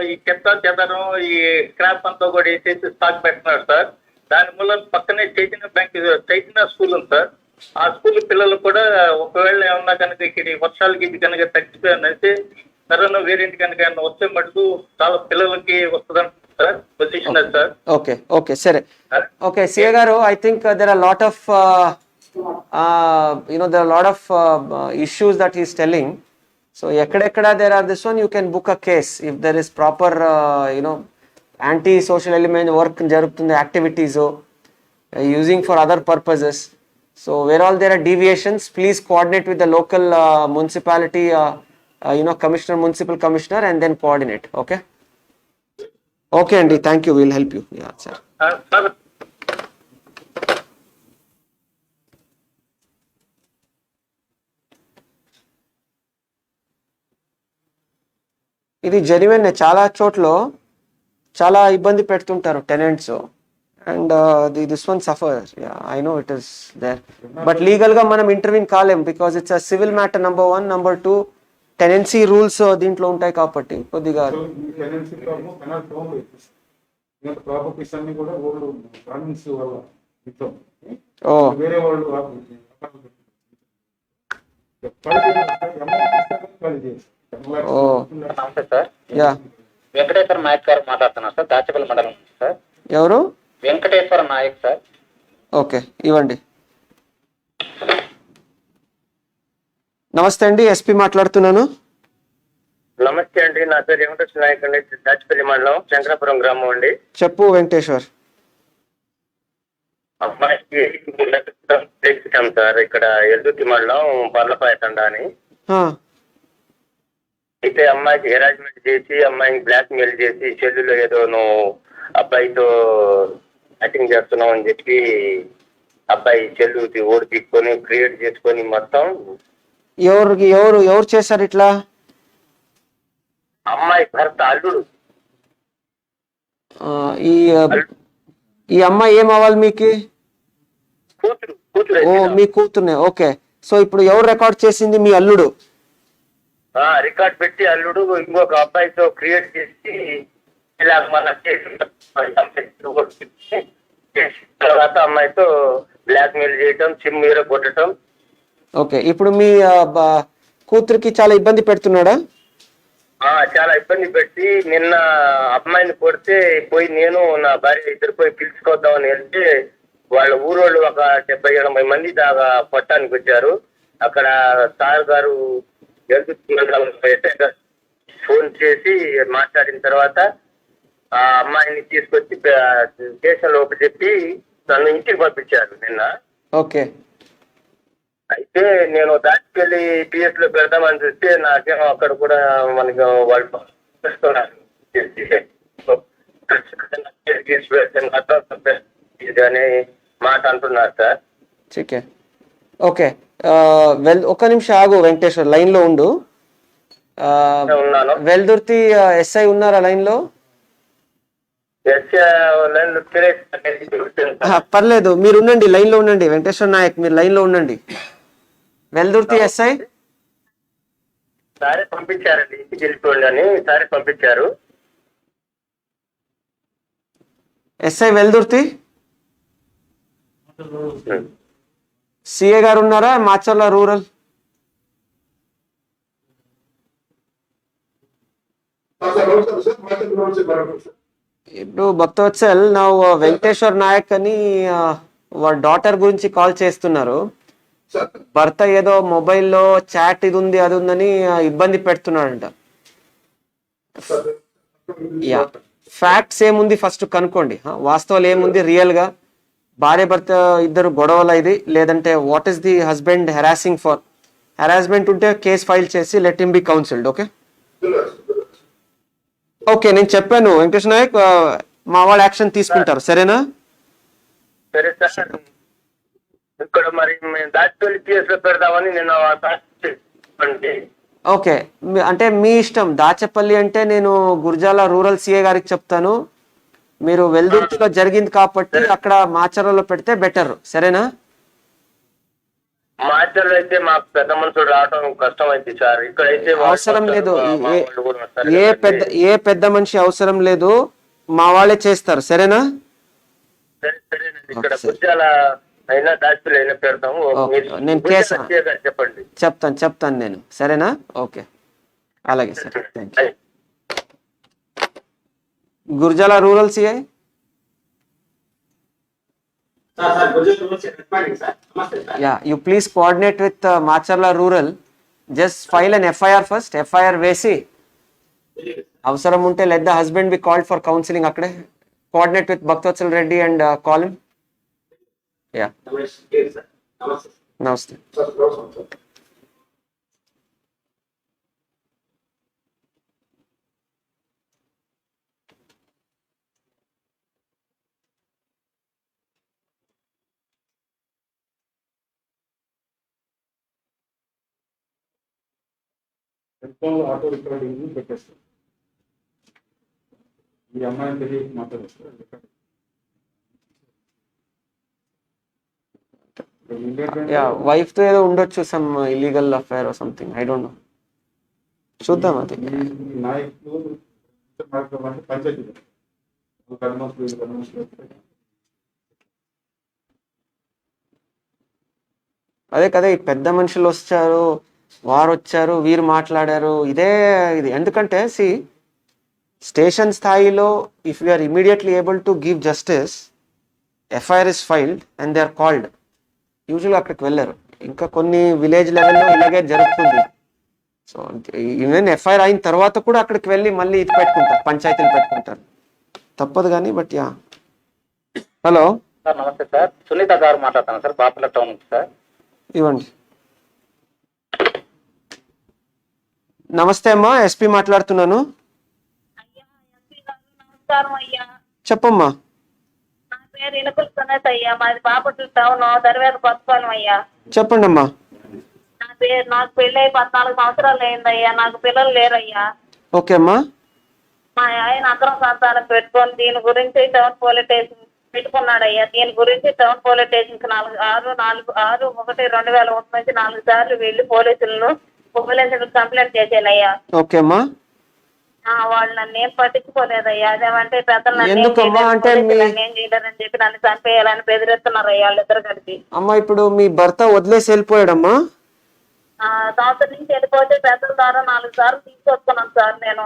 ఈ చెత్త చెదరం ఈ స్క్రాప్ అంతా కూడా వేసేసి స్టాక్ పెడుతున్నాడు సార్. దాని మూలం పక్కనే చైతన్య స్కూల్ ఉంది సార్. ఆ స్కూల్ పిల్లలు కూడా ఒకవేళ ఏమన్నా కనుక ఇక్కడ వర్షాలకి ఇది కనుక తగ్గిపోయినైతే కరోనా వేరియంట్ కనుక ఏమన్నా వస్తే మటుకు చాలా పిల్లలకి వస్తుందంట సార్ పొజిషన్ అది సార్. ఓకే ఓకే సరే. Okay CA garu, I think there are lot of there are lot of issues that he is telling. So ekkadekada there are this one, you can book a case if there is proper anti social element work jarugutundi activities using for other purposes. So where all there are deviations, please coordinate with the local municipality commissioner, municipal commissioner, and then coordinate. Okay, okay Andy, thank you, we'll help you. Yeah sir. Sir ఇది genuine. చాలా చోట్ల చాలా ఇబ్బంది పెడుతుంటారు tenants, and this one suffer. I know it is there, but legal గా మనం intervene కాలేం because it's a civil matter. Number 1, number 2, tenancy rules దీంట్లో ఉంటాయి కాబట్టి కొద్దిగా. ప్రాపర్టీస్ అన్ని కూడా ఓల్డ్ ప్రామిన్స్ వల్ల ఓ వేరే వాళ్ళు ఓ నమస్తే సార్. యా, వెంకటేశ్వర నాయక్ గారు మాట్లాడుతున్నారు సార్, దాచేపల్లి మండలం సార్. ఎవరు? వెంకటేశ్వర నాయక్ సార్. ఓకే, ఇవ్వండి. నమస్తే అండి, ఎస్పీ మాట్లాడుతున్నాను. నమస్తే అండి, నా పేరు వెంకటేశ్వర నాయక్ అండి, దాచిపల్లి మండలం శంకరాపురం గ్రామం అండి. చెప్పు వెంకటేశ్వర్. అమ్మాయికి ఇచ్చాం సార్, ఇక్కడ ఎల్దుర్తి మండలం పర్లపాయ తండా అని. అయితే అమ్మాయికి హెరాస్మెంట్ చేసి అమ్మాయిని బ్లాక్ మెయిల్ చేసి చెల్లులో ఏదో నువ్వు అబ్బాయితో యాక్టింగ్ చేస్తున్నావు అని చెప్పి అబ్బాయి చెల్లు ఓడి తీసుకొని క్రియేట్ చేసుకొని మొత్తం. ఎవరు చేశారు ఇట్లా? అమ్మాయి భర్త అల్లుడు. ఈ అమ్మాయి ఏం అవ్వాలి మీకు? కూతురు. కూతురు ఓ, మీ కూతురునే. ఓకే, సో ఇప్పుడు ఎవరు రికార్డ్ చేసింది? మీ అల్లుడు రికార్డ్ పెట్టి అల్లుడు ఇంకొక అబ్బాయితో క్రియేట్ చేసి ఇలా మన తర్వాత అమ్మాయితో బ్లాక్ మెయిల్ చేయటం, సిమ్ మీద కొట్టడం. ఓకే, ఇప్పుడు మీ కూతురికి చాలా ఇబ్బంది పెడుతున్నాడా? చాలా ఇబ్బంది పెట్టి నిన్న అమ్మాయిని కొడితే పోయి నేను నా భార్య ఇద్దరు పోయి పిలుచుకొద్దామని వెళ్తే వాళ్ళ ఊరోళ్ళు ఒక 70-80 మంది దాకా పట్టానికి వచ్చారు. అక్కడ సార్ గారు ఫోన్ చేసి మాట్లాడిన తర్వాత ఆ అమ్మాయిని తీసుకొచ్చి స్టేషన్ లోపు చెప్పి తను ఇంటికి పంపించారు నిన్న. ఓకే, అయితే నేను దాచిపల్లి పిఎస్ లో పెడదామని చూస్తే నాకేమో అక్కడ కూడా మనకి వాళ్ళు ఇది అని మాట అంటున్నారు సార్. చికే ఓకే ఒక్క నిమిషం ఆగు వెంకటేశ్వర్, లైన్ లో ఉండు. ఉన్నాను. వెల్దుర్తి ఎస్ఐ ఉన్నారా లైన్ లో? పర్లేదు, మీరు ఉండండి, లైన్ లో ఉండండి. వెంకటేశ్వర నాయక్ మీరు లైన్ లో ఉండండి. వెల్దుర్తి ఎస్ఐ సారే పంపించారండి, ఇంటికి వెళ్ళిపోండి అని సారే పంపించారు. ఎస్ఐ వెల్దుర్తి సిఏ గారు ఉన్నారా మాచర్ల రూరల్? ఇప్పుడు భక్తవత్సల్ నా వెంకటేశ్వర్ నాయక్ అని వాళ్ళ డాటర్ గురించి కాల్ చేస్తున్నారు. భర్త ఏదో మొబైల్లో చాట్ ఇది ఉంది అది ఉందని ఇబ్బంది పెడుతున్నాడంట. యా, ఫ్యాక్ట్స్ ఏముంది ఫస్ట్ కనుక్కోండి, వాస్తవాలు ఏముంది రియల్ గా. భార్య భర్త ఇద్దరు గొడవలు ఇది, లేదంటే what is the husband harassing for harassment ఉంటే కేసు ఫైల్ చేసి let him B counselled. Okay okay, నేను చెప్పాను వెంకటేష్ నాయక్, మా వాళ్ళు యాక్షన్ తీసుకుంటారు, సరేనా? సరే సార్, ఇక్కడ మరి మేము దాచిపల్లి పిఎస్ లో పెడదామని నేను ఓకే, అంటే మీ ఇష్టం. దాచపల్లి అంటే నేను గుర్జాల రూరల్ సిఏ గారికి చెప్తాను. మీరు వెల్దుర్తిలో జరిగింది కాబట్టి అక్కడ మాచర్లలో పెడితే బెటర్, సరేనా? మాచర్లో అయితే మాకు పెద్ద మనుషులు రావడం కష్టం అయింది సార్. ఇక్కడైతే అవసరం లేదు, ఏ పెద్ద మనిషి అవసరం లేదు, మా వాళ్ళే చేస్తారు, సరేనా? సరే సరేనండి, ఇక్కడ గుర్జాల అయినా దాచిపల్లి అయినా పెడతాము. నేను కేసు చెప్పండి. చెప్తాను నేను, సరేనా? ఓకే అలాగే sir, thank you. Gurjala rural CI yeah, you please coordinate with Macharla rural. Just file an FIR first. FIR వేసి అవసరం ఉంటే let the husband be called for counseling అక్కడే. Coordinate with Bhaktavatsal Reddy and call him. Yeah. నమస్తే. Auto recording పెట్టేస్తాం. ఈ అమ్మాయిని తెలియక మాట్లాడేస్తారు. Wife తో ఏదో ఉండొచ్చు, some illegal affair or something, I don't know. చూద్దాం అది. నాయకులు పంచాయతీ అదే కదా, ఈ పెద్ద మనుషులు వచ్చారు, వారు వచ్చారు, వీరు మాట్లాడారు, ఇది ఎందుకంటే సి స్టేషన్ స్థాయిలో if you are immediately able to give justice, FIR is filed and they are called, యూజువల్గా అక్కడికి వెళ్ళారు. ఇంకా కొన్ని విలేజ్ లెవెల్లో ఇలాగే జరుగుతుంది. సో ఈవెన్ ఎఫ్ఐఆర్ అయిన తర్వాత కూడా అక్కడికి వెళ్ళి మళ్ళీ ఇది పెట్టుకుంటారు, పంచాయతీలు పెట్టుకుంటారు, తప్పదు కానీ. బట్ యా, హలో సార్ నమస్తే సార్, సునీత గారు మాట్లాడుతున్నాను సార్, బాపట్ల టౌన్ నుంచి సార్. ఇవ్వండి. నమస్తే అమ్మా, ఎస్పీ మాట్లాడుతున్నాను. నమస్కారం అయ్యా. చెప్పమ్మా. నా పేరు ఇనుకుల సునీత అయ్యా, మాది బాపట్ల టౌన్ దర్వేద కొత్తపాలెం అయ్యా. చెప్పండి అమ్మా. నాకు పెళ్ళి 14 సంవత్సరాలు అయిందయ్యా, నాకు పిల్లలు లేరయ్యా. ఓకే అమ్మా. మా ఆయన అక్రమ సంతానం పెట్టుకొని దీని గురించి టౌన్ పోలీస్ స్టేషన్ పెట్టుకున్నాడయ్యా. దీని గురించి టౌన్ పోలీస్ స్టేషన్ కి 6/1/2001 నుంచి 4 సార్లు వెళ్ళి పోలీసులను కంప్లైంట్ చేశానయ్యా. ఓకే అమ్మా. వాళ్ళు నన్ను ఏం పట్టించుకోలేదయ్యా. అదేమంటే పెద్దలు నన్ను ఏం చేయలేరని చెప్పి నన్ను చంపేయాలని బెదిరిస్తున్నారయ్యా వాళ్ళిద్దరు కలిపి. అమ్మా ఇప్పుడు మీ భర్త వదిలేసి వెళ్ళిపోయాడమ్మా? సంవత్సరం నుంచి వెళ్ళిపోతే పెద్దల ద్వారా 4 సార్లు తీసుకొచ్చుకున్నాను సార్ నేను.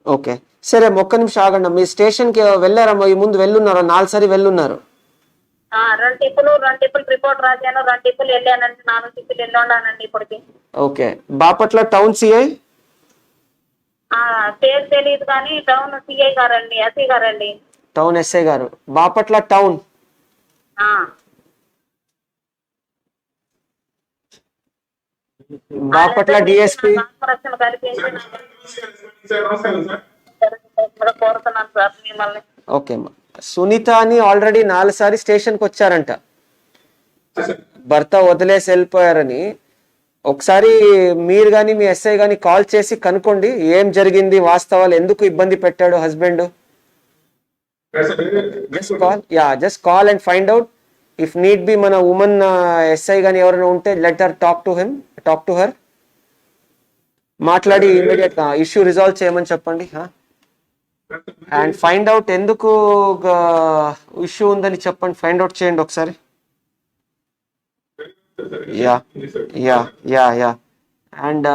ఓకే సరే, ఒక్క నిమిషం ఆగండి. మీ స్టేషన్ కి వెళ్ళారమ్మా? ఈ ముందు వెళ్ళున్నారా? 4 సారి వెళ్ళున్నారు. 2 టిప్పులు రిపోర్ట్ రాశాను, 2 టిప్పులు వెళ్ళానండి, 4 టిప్పులు వెళ్ళి ఉన్నానండి ఇప్పటికి. ఓకే, బాపట్ల టౌన్ సిఐ పేరు తెలియదు కానీ టౌన్ సిఐ గారండి, ఎస్ఐ గారండి. టౌన్ ఎస్ఐ గారు, బాపట్ల టౌన్. బాపట్ల డిఎస్పీ కల్పించి కోరుతున్నాను సార్ మిమ్మల్ని. ఓకే అమ్మా. సునీత అని ఆల్రెడీ 4 సారి స్టేషన్కి వచ్చారంట, భర్త వదిలేసి వెళ్ళిపోయారని. ఒకసారి మీరు కానీ మీ ఎస్ఐ కానీ కాల్ చేసి కనుక్కోండి ఏం జరిగింది, వాస్తవాలు, ఎందుకు ఇబ్బంది పెట్టాడు husband. Just call and find out. If need be మన ఉమెన్ ఎస్ఐ కానీ ఎవరైనా ఉంటే let her talk to her, మాట్లాడి ఇమీడియట్ ఇష్యూ రిజాల్వ్ చేయమని చెప్పండి. అండ్ ఫైండ్ అవుట్ ఎందుకు ఇష్యూ ఉందని చెప్పండి, ఫైండ్ అవుట్ చేయండి ఒకసారి. యా అండ్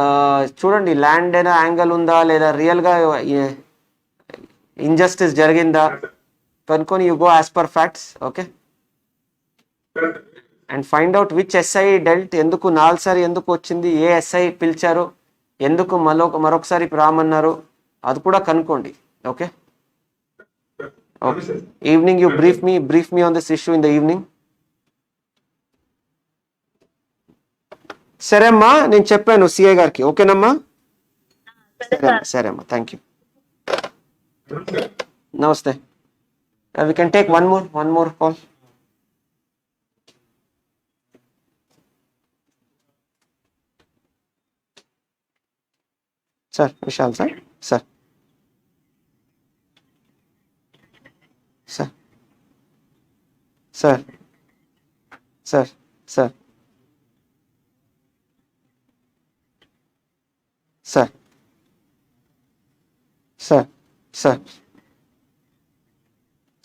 చూడండి ల్యాండ్ అయినా యాంగిల్ ఉందా లేదా, రియల్గా ఇంజస్టిస్ జరిగిందా కనుక్కొని you go as per facts. Okay, and find out which SI dwelt, ఎందుకు 4 సారి ఎందుకు వచ్చింది, ఏ ఎస్ఐ పిలిచారు, ఎందుకు మరొకసారి రామన్నారు, అది కూడా కనుక్కోండి. Okay, evening you brief me on this issue in the evening. సరే అమ్మా, నేను చెప్పాను సిఐ గారికి. ఓకేనమ్మా, సరే అమ్మా, థ్యాంక్ యూ, నమస్తే. We can take one more call. Sir, Vishal sir. Sir. Sir. Sir. Sir. Sir. Sir. Sir.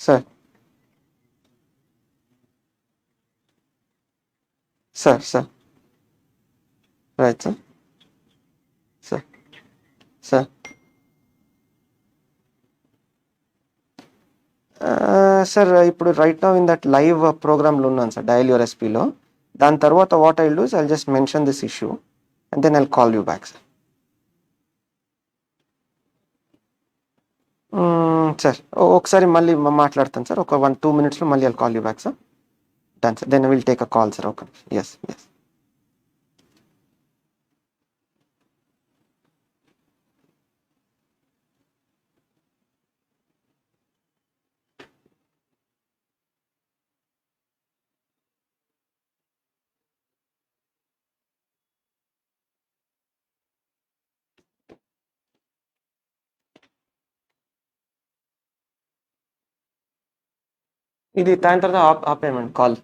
Sir. Sir. Sir. Right, sir. Sir. Sir, ఇప్పుడు right now in that live ప్రోగ్రామ్లో ఉన్నాను sir, dial your ఎస్పీలో. దాని తర్వాత what I will do is I will just mention this issue and then I will call you back sir. Sir ఒకసారి మళ్ళీ మాట్లాడతాను sir, ఒక 1-2 minutesలో మళ్ళీ I will call you back sir. Done sir, then I will take a call sir. Okay, yes. ఇది దాని తర్వాత ఆపేయమండి కాల్.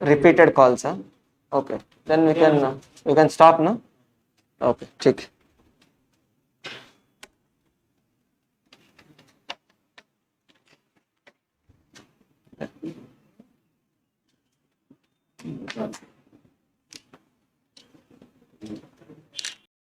Repeated calls, huh? Okay, then we can stop, no? Okay, check.